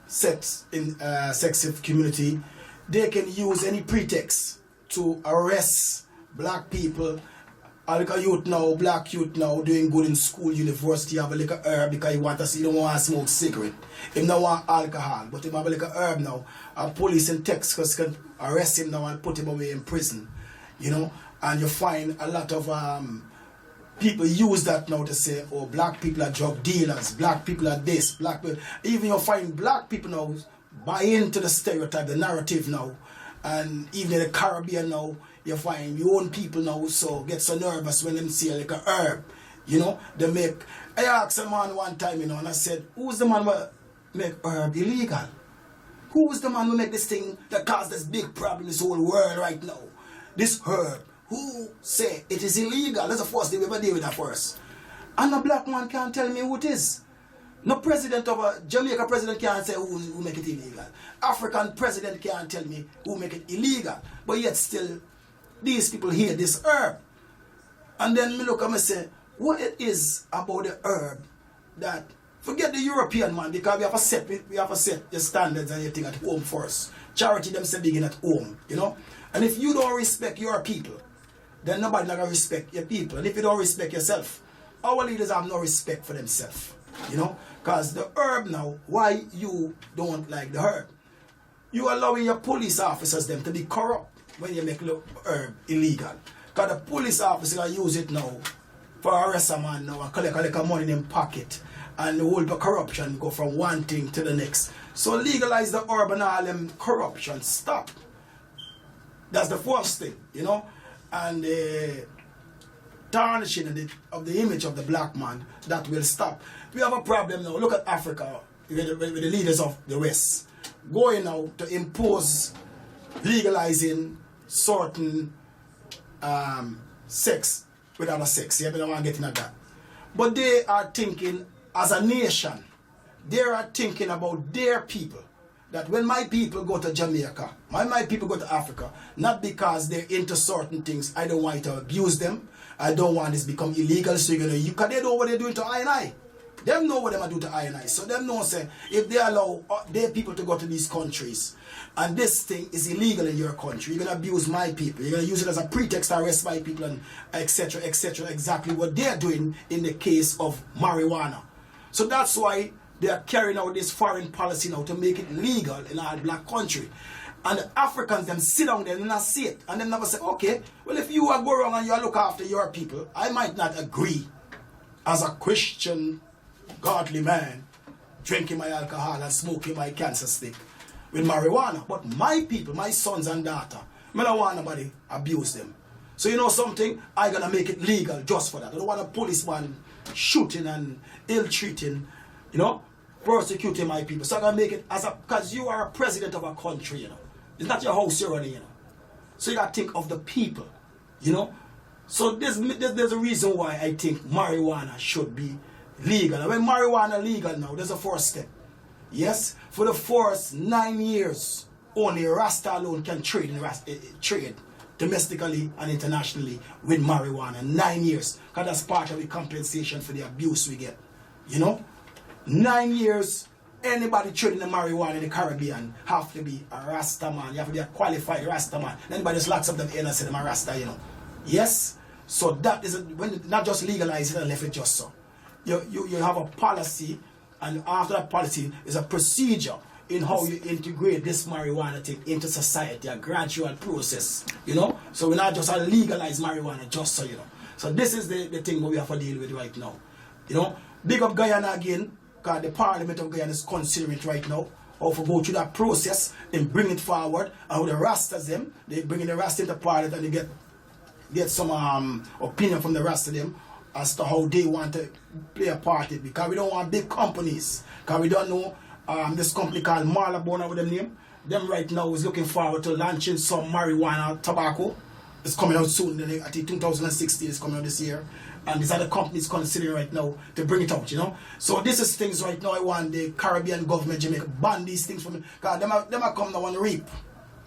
sexist community, they can use any pretext to arrest black people. Like a youth now, black youth now, doing good in school, university, have a little herb because he don't want to smoke cigarette. He don't want alcohol, but he have a little herb now. And police in Texas can arrest him now and put him away in prison. You know, and you find a lot of people use that now to say, oh, black people are drug dealers, black people are this, black people. Even you find black people now buy into the stereotype, the narrative now. And even in the Caribbean now, you find your own people now so get so nervous when them see like a herb. You know, they make. I asked a man one time, you know, and I said, who's the man who make herb illegal? Who's the man who make this thing that caused this big problem in this whole world right now? This herb. Who say it is illegal? That's the first thing we ever deal with that first. And a black man can't tell me who it is. No president of a Jamaica president can't say who make it illegal. African president can't tell me who make it illegal. But yet still, these people hear this herb. And then me look and me say, what it is about the herb that, forget the European man, because we have to set the standards and everything at home first. Charity them say begin at home, you know. And if you don't respect your people, then nobody not gonna respect your people. And if you don't respect yourself, our leaders have no respect for themselves, you know. Because the herb now, why you don't like the herb? You allowing your police officers them to be corrupt when you make the herb illegal. Because the police officer use it now for arrest a man now and collect money in them pocket. And the whole corruption go from one thing to the next. So legalize the herb and all them corruption. Stop. That's the first thing, you know. And the tarnishing of the image of the black man, that will stop. We have a problem now. Look at Africa with the leaders of the West going now to impose legalizing certain sex with other sex. Yeah, I don't want to get into that. But they are thinking as a nation, they are thinking about their people. That when my people go to Jamaica, my people go to Africa, not because they're into certain things, I don't want to abuse them. I don't want this to become illegal, so you're gonna, because they know what they're doing to I and I. Them know what they're doing to I and I. So them know, say, if they allow their people to go to these countries, and this thing is illegal in your country, you're gonna abuse my people. You're gonna use it as a pretext to arrest my people, and etc., etc. Exactly what they're doing in the case of marijuana. So that's why they are carrying out this foreign policy now to make it legal in our black country. And the Africans them sit down there and not see it. And then never say, okay, well if you are go wrong and you look after your people, I might not agree as a Christian, godly man, drinking my alcohol and smoking my cancer stick with marijuana. But my people, my sons and daughters, I don't want nobody abuse them. So you know something? I'm going to make it legal just for that. I don't want a policeman shooting and ill-treating, you know, persecuting my people. So I'm going to make it as a, because you are a president of a country, you know. It's not your house you're running, you know. So you got to think of the people, you know. So there's a reason why I think marijuana should be legal. And when marijuana legal now, there's a first step. Yes, for the first 9 years, only Rasta alone can trade in trade domestically and internationally with marijuana. 9 years, because that's part of the compensation for the abuse we get. You know, 9 years. Anybody trading the marijuana in the Caribbean have to be a Rasta man. You have to be a qualified Rasta man. Anybody just locks up them in and say them a Rasta, you know. Yes? So that is, when not just legalize it and left it just so. You have a policy, and after that policy is a procedure in how you integrate this marijuana thing into society, a gradual process, you know. So we're not just a legalize marijuana just so, you know. So this is the thing that we have to deal with right now. You know, big up Guyana again. Because the Parliament of Guyana is considering it right now, how to go through that process and bring it forward, and how the Rastas them, they bring in the Rasta into Parliament and they get some opinion from the Rasta them as to how they want to play a part in it. Because we don't want big companies. Because we don't know this company called Marlboro with them name. Them right now is looking forward to launching some marijuana tobacco. It's coming out soon. I think 2016 is coming out this year. And these other companies considering right now to bring it out, you know. So this is things right now I want the Caribbean government, Jamaica, ban these things from me. Because them are come now and reap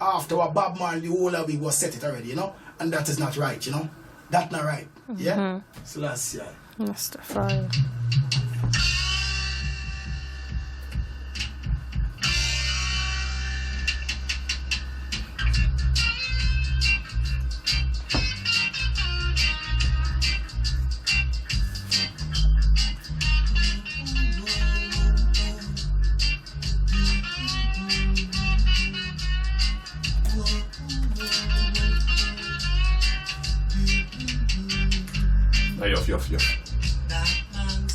after what Bob Marley, the whole of it was set it already, you know. And that is not right, you know. That's not right. Yeah? So that's, yeah. Rastafarian. Yo.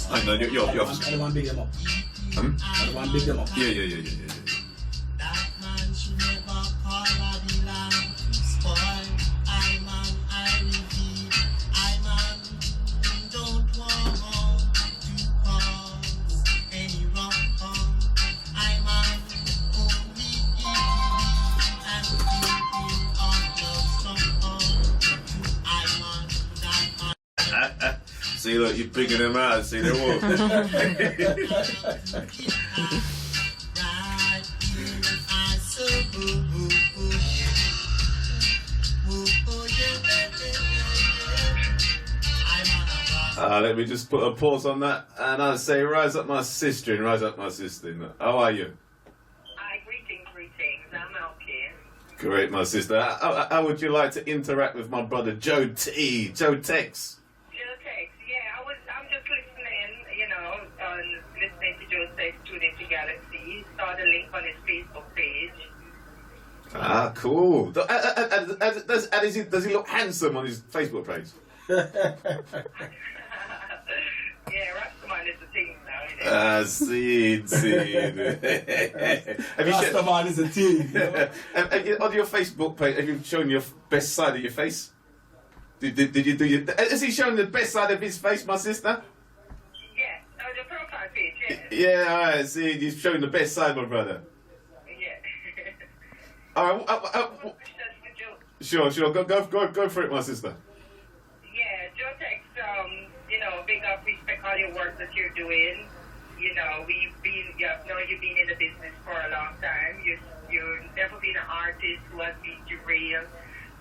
I know, yo. I don't want to big them up. I don't want to big them up. Yeah. That man should never call a belong. Spoil, I man, I man, don't want to cause any wrong. I man, only eat and thinking of love song. I man, that man. See, look, you're picking them out. See, they walk. Let me just put a pause on that, and I'll say, rise up, my sister, and rise up, my sister. How are you? Hi, greetings. I'm okay. Great, my sister. How would you like to interact with my brother Joetex? Joetex, yeah, I'm just listening, you know, listening to Joetex Tune Into Galaxy. Saw the link on his Facebook page. Ah, cool. Does he look handsome on his Facebook page? Yeah, Rastaman is the thing now. See. Rastaman is a thing. You know? On your Facebook page, have you shown your best side of your face? Did you do your... Has he shown the best side of his face, my sister? Yeah, the profile page, yeah. Yeah, alright, see, you've shown the best side, my brother. Yeah. Alright, sure, go for it, my sister. Yeah, Joetex, all your work that you're doing. You know, you've been in the business for a long time. You've never been an artist who has been derailed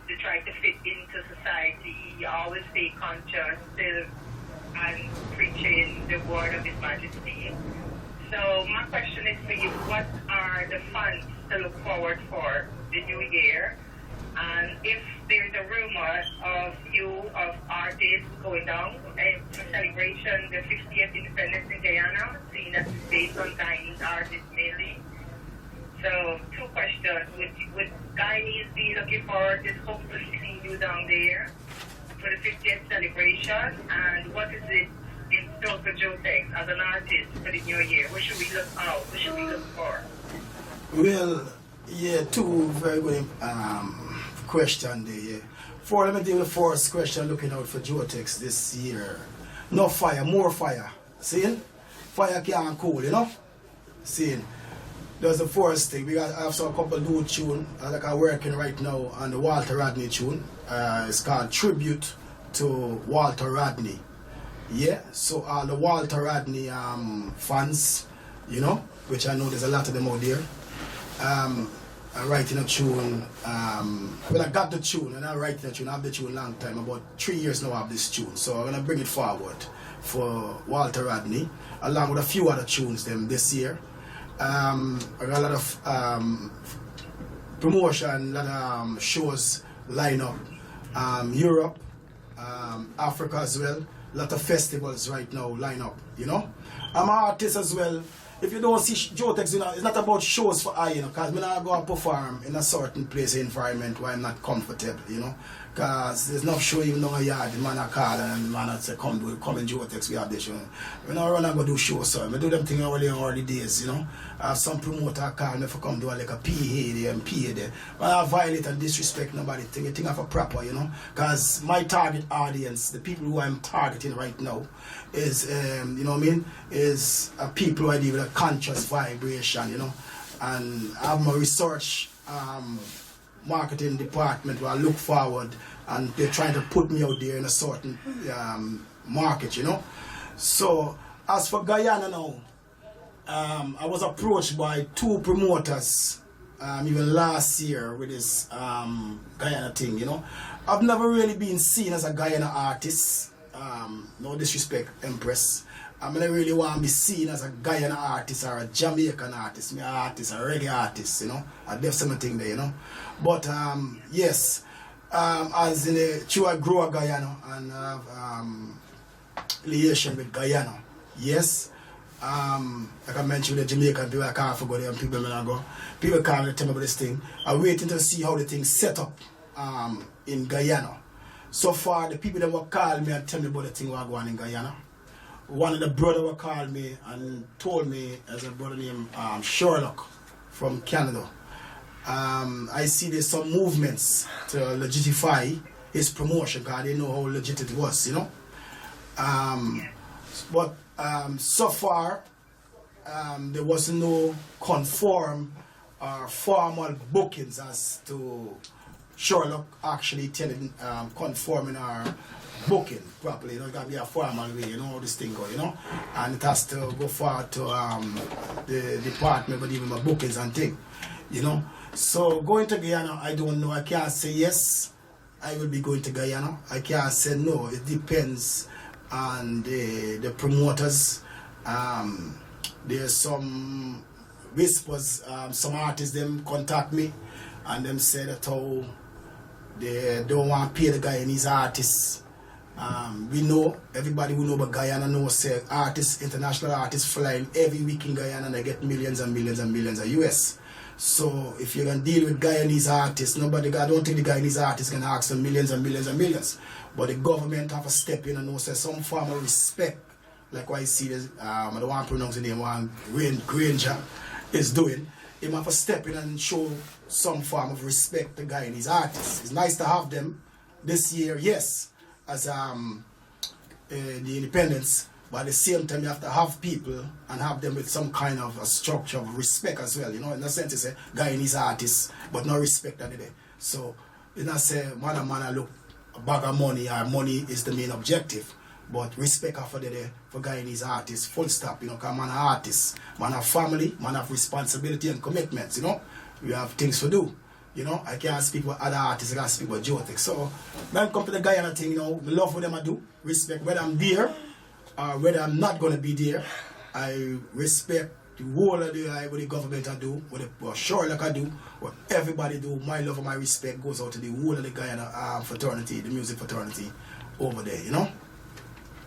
to try to fit into society. You always stay conscious still and preaching the word of His Majesty. So my question is for you, what are the funds to look forward for the new year? And if there's a rumor of artists going down to celebration the 50th independence in Guyana, seeing that it's based on Guyanese artists mainly. So 2 questions. Would Guyanese be looking forward to hopefully seeing you down there for the 50th celebration? And what is it in store for Joetex as an artist for the new year? What should we look out? What should we look for? Well, yeah, 2 very good question there. Yeah. Let me do the first question looking out for Joetex this year. No fire, more fire. See? Fire can't cool, you know? See? That's the first thing. I have a couple of new tune like I'm working right now on the Walter Rodney tune. It's called Tribute to Walter Rodney. Yeah, so all the Walter Rodney fans, you know, which I know there's a lot of them out there. I'm writing a tune. Well, I got the tune and I'm writing a tune. I have the tune a long time, about 3 years now I have this tune. So I'm going to bring it forward for Walter Rodney, along with a few other tunes them this year. I got a lot of promotion, a lot of shows line up. Europe, Africa as well. A lot of festivals right now line up, you know. I'm an artist as well. If you don't see Joetex, you know, it's not about shows for I, you know, because I'm not going to perform in a certain place, environment where I'm not comfortable, you know. Because there's no show even though a yard, the man a call and the man say, come in Joetex, we have this show. When I run and go do shows, so I do them things early days, you know. I have some promoter call me for come do like a PA there and PA there. But I violate and disrespect nobody, think of a proper, you know. Because my target audience, the people who I'm targeting right now, is, you know what I mean, is people who are with a conscious vibration, you know. And I have my research marketing department where I look forward and they're trying to put me out there in a certain market, you know. So as for Guyana now, I was approached by 2 promoters even last year with this Guyana thing, you know. I've never really been seen as a Guyana artist. No disrespect, Empress. I mean, I really want to be seen as a Guyana artist or a Jamaican artist, me artist, a reggae artist, you know. I def something there, you know. But yes, as in the I grow a Guyana and have relation with Guyana. Yes. Like I mentioned, the Jamaican people, I can't forget them people when I go. People can't tell me about this thing. I'm waiting to see how the thing set up in Guyana. So far, the people that will call me and tell me about the thing what going on in Guyana. One of the brother will call me and told me, as a brother named Sherlock from Canada. I see there's some movements to legitify his promotion because they know how legit it was, you know. But so far, there was no conform or formal bookings as to Sherlock actually telling, conforming our booking properly. You know, it got to be a formal way, you know, how this thing go, you know. And it has to go forward to the department, but even my bookings and thing, you know. So going to Guyana, I don't know. I can't say yes, I will be going to Guyana. I can't say no. It depends on the promoters. There's some whispers, some artists them contact me and them say that how they don't want to pay the Guyanese artists. We know, everybody who know about Guyana knows say artists, international artists flying every week in Guyana and they get millions and millions and millions of US. So if you're going to deal with Guyanese artists, I don't think the Guyanese artists can ask them millions and millions and millions. But the government have to step in and know say some form of respect, like what I see this, I don't want to pronounce the name, one Granger is doing. They have to step in and show some form of respect to Guyanese artists. It's nice to have them this year, yes, as the independence, but at the same time you have to have people and have them with some kind of a structure of respect as well, you know, in a sense it's a Guyanese artists, but no respect at the day. So, you know, say, man, look, a bag of money or money is the main objective, But respect for Guyanese artists, full stop, you know, because man an artist, man have family, man have responsibility and commitments, you know. We have things to do. You know, I can't speak with other artists, I can't speak with Joetex. So, when I come to the Guyana thing, you know, I love what them I do. Respect whether I'm there or whether I'm not going to be there. I respect the whole of what the government I do, what Sherlock I do, what everybody do. My love and my respect goes out to the whole of the Guyana fraternity, the music fraternity over there, you know?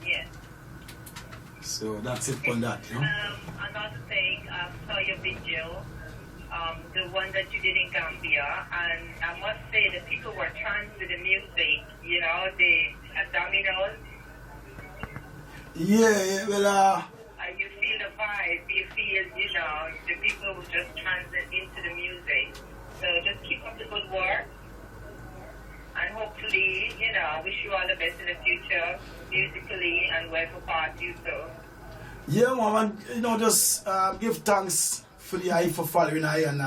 Yeah. So that's it on that, you know? Another thing, I saw your video, the one that you did in Gambia, and I must say the people were trans with the music, you know, the abdominals. Yeah, well, you feel the vibe, you feel, you know, the people who just transit into the music. So just keep up the good work. And hopefully, you know, wish you all the best in the future, musically and wherever part you go. yeah, man, you know, just give thanks for the eye for following I and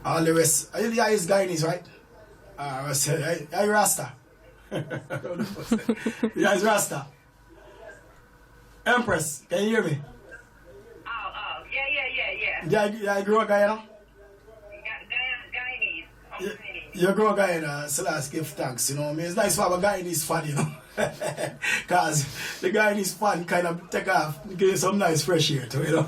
all the rest. The eye is Guyanese, right? I said, I Rasta. The eye is Rasta. Empress, can you hear me? Oh, yeah. Yeah, I grew up Guyana. Guyanese. Yeah, you grow Guyana, so let's give thanks, you know. I mean, it's nice to have a Guyanese fan, you know. Because the Guyanese fan kind of take off, give you some nice fresh air too, you know.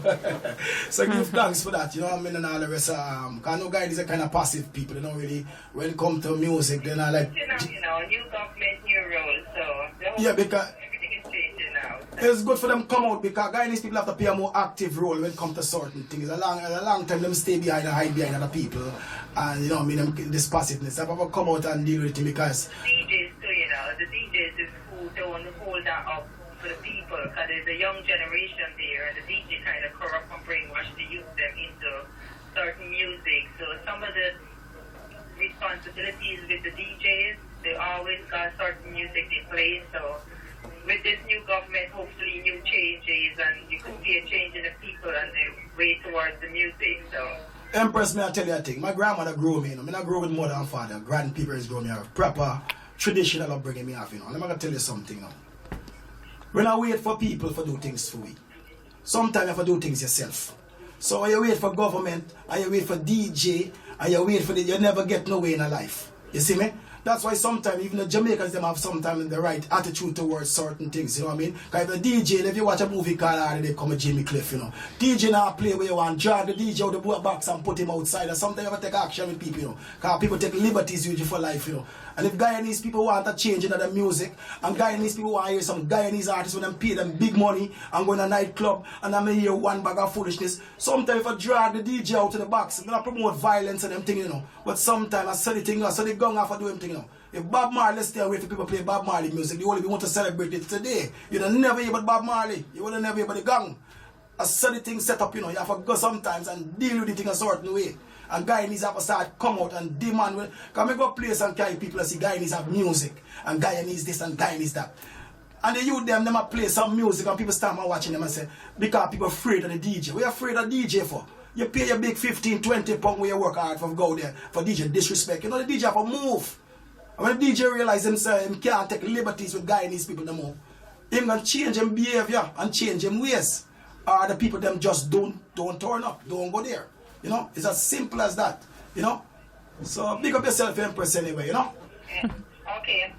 So give thanks for that, you know what I mean, and all the rest. Because I know Guyanese are kind of passive people, they don't really, when it comes to music, they're not like... You know, new government, new role, so... Yeah, because... Everything is changing now. It's good for them to come out because Guyanese people have to play a more active role when it comes to certain things. A long time them stay behind and hide behind other people, and you know, I mean, them, this passiveness. They have to come out and deal with it because DJs too, you know, the DJs is who don't hold that up for the people because there's a young generation there, and the DJ kind of corrupt and brainwash the youth them into certain music. So some of the responsibilities with the DJs, they always got certain music they play. So with this new government, hopefully new changes, and you can see a change in the people and the way towards the music. So Empress, may I tell you a thing? My grandmother grew me, you know. I not grow with mother and father. Grandparents grow me up. Proper traditional upbringing me have, you know. And I'm gonna tell you something now. When I wait for people to do things for me, sometimes you have to do things yourself. So when you wait for government, and you wait for DJ, and you wait for you never get nowhere in a life. You see me? That's why sometimes even the Jamaicans them have sometimes the right attitude towards certain things, you know what I mean? Because if the DJ, if you watch a movie called they come with Jimmy Cliff, you know. DJ now play where you want, drag the DJ out the box and put him outside, and sometimes you have to take action with people, you know. Because people take liberties with you for life, you know. And if Guyanese people want to change into the music, and Guyanese people want to hear some Guyanese artists when them pay them big money and go in a nightclub and I'm hear one bag of foolishness, sometimes if I drag the DJ out to the box, I'm gonna promote violence and them thing, you know. But sometimes I say the thing, I say the gun off I do them thing, you know. If Bob Marley stay away for people play Bob Marley music, the only we want to celebrate it today. You don't never hear about Bob Marley, you would never hear about the gang. I say the thing set up, you know, you have to go sometimes and deal with the thing a certain way. And Guyanese have to start come out and demand. Because I go place and carry people and see Guyanese have music. And Guyanese this and Guyanese that. And the youth them a play some music and people start watching them and say, because people afraid of the DJ. What are you afraid of DJ for? You pay your big 15, 20 pounds where you work hard for go there for DJ disrespect. You know the DJ have to move. And when the DJ realize himself, he can't take liberties with Guyanese people no more. Him gonna change him behavior and change him ways. Or the people them just don't turn up, don't go there. You know, it's as simple as that. You know, so big up yourself, Empress, anyway. You know. yeah. Okay,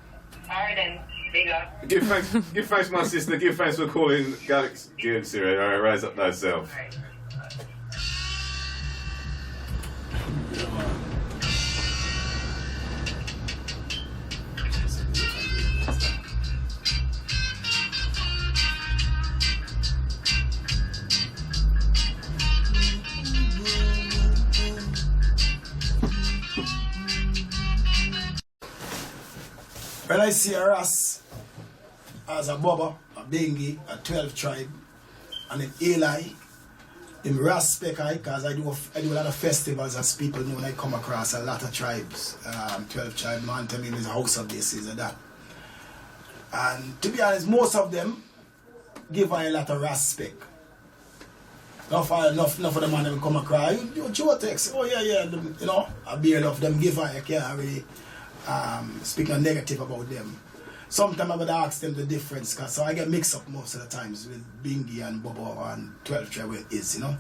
alright then, big up. Give thanks, my sister. Give thanks for calling Galaxy. All right, rise up thyself. Right. When I see a Ras as a Bubba, a Bengi, a 12 tribe, and an Eli, in respect, because I do a lot of festivals, as people know, when I come across a lot of tribes. 12 tribe, man, tell me there's a house of this, is that. And to be honest, most of them give I a lot of respect. Enough of the man them come across, you Joetex, oh yeah, you know, a beard of them give I can't really speak no negative about them. sometimes I would ask them the difference, cause so I get mixed up most of the times with Bingy and Bobo and 12 Tribe where it is, you know.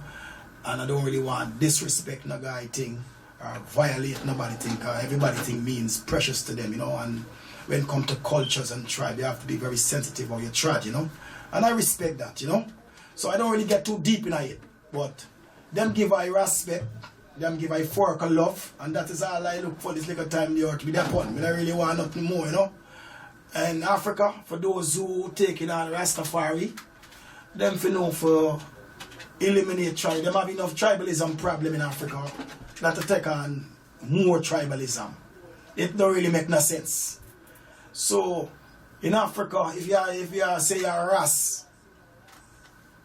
And I don't really want disrespect no guy thing or violate nobody thing, cause everybody thing means precious to them, you know. And when it comes to cultures and tribe, you have to be very sensitive of your tribe, you know. And I respect that, you know. So I don't really get too deep in it, but them give I respect, them give I fork love, and that is all I look for this little time the earth with that one. I don't really want nothing more, you know. And Africa, for those who taking on Rastafari, them for know for eliminate tribe. Them have enough tribalism problem in Africa that to take on more tribalism. It don't really make no sense. So in Africa, if you say you're a Ras,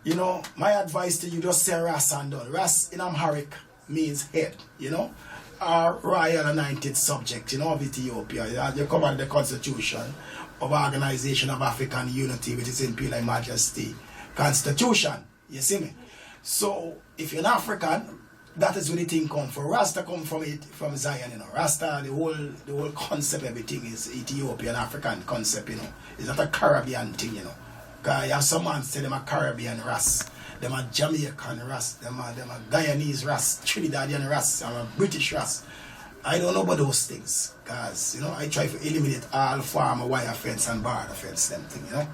you know, my advice to you, just say Ras and done. Ras in Amharic means head, you know, or royal anointed subject, you know, of Ethiopia. You cover the constitution of Organization of African Unity, which is Imperial Majesty Constitution. You see me? So if you're an African, that is where the thing come from. Rasta come from Zion, you know. Rasta, the whole concept, everything is Ethiopian African concept, you know. It's not a Caribbean thing, you know. Because you have some man say them a Caribbean Ras, them a Jamaican Ras, them a Guyanese Ras, Trinidadian Ras, and a British Ras. I don't know about those things, because, you know, I try to eliminate all farm, wire fence and border fence, them thing, you know.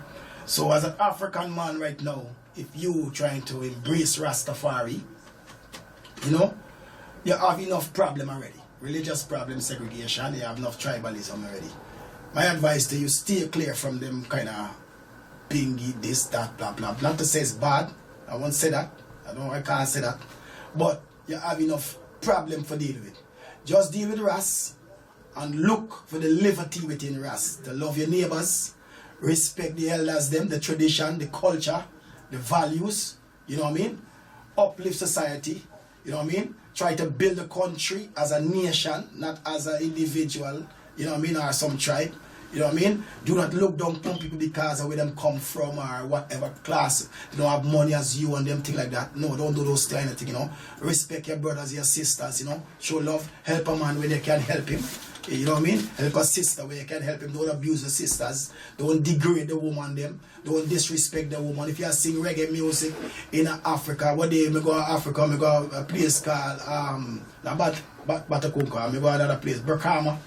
So as an African man right now, if you trying to embrace Rastafari, you know, you have enough problem already. Religious problem, segregation, you have enough tribalism already. My advice to you, stay clear from them kind of bingy, this, that, blah, blah. Not to say it's bad. I won't say that. I can't say that. But you have enough problem for deal with. Just deal with Ras and look for the liberty within Ras. To love your neighbors, respect the elders, them, the tradition, the culture, the values, you know what I mean? Uplift society, you know what I mean? Try to build a country as a nation, not as an individual, you know what I mean, or some tribe, you know what I mean? Do not look down on people because of where them come from or whatever class, they don't have money as you and them, thing like that. No, don't do those kind of things, you know? Respect your brothers, your sisters, you know? Show love, help a man when they can help him. You know what I mean? Help a sister where you can help him. Don't abuse the sisters. Don't degrade the woman them. Don't disrespect the woman. If you sing reggae music in Africa, one day I go to Africa, I go to a place called Batakunka, I go to another place, Burkama.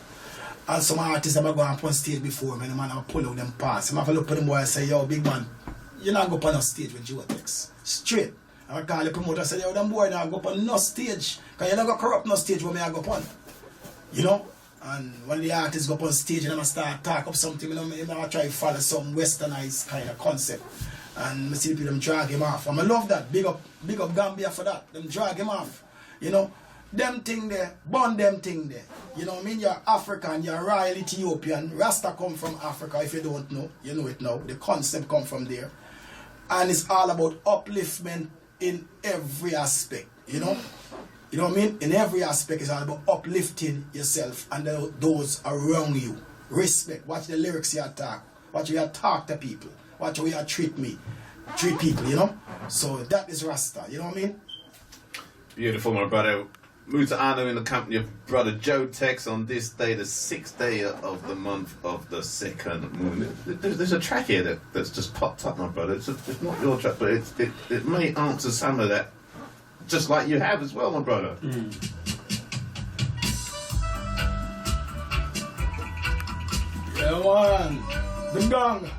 And some artists I go up on stage before me, the man I pull out them pass. I have to look at them boy and say, yo, big man, you not go up on a stage with Joetex. Straight. I call the promoter and say, yo, them boy not go up on no stage. Because you not go corrupt no stage where me I go up on. You know? And when the artists go up on stage and I start talk up something, you know, I try to follow some westernized kind of concept. And I see people them drag him off. And I love that. Big up Gambia for that. Them drag him off. You know, them thing there, burn them thing there. You know what I mean? You're African, you're royal Ethiopian. Rasta come from Africa, if you don't know. You know it now. The concept come from there. And it's all about upliftment in every aspect, you know? You know what I mean? In every aspect, it's all about uplifting yourself and those around you. Respect. Watch the lyrics you talk. Watch how you talk to people. Watch how you treat people, you know? So that is Rasta, you know what I mean? Beautiful, my brother. Muta'ano in the company of brother Joetex on this day, the 6th day of the month of the second moon. There's a track here that's just popped up, my brother. It's not your track, but it may answer some of that. Just like you have as well, my brother. Yeah, man. The gang.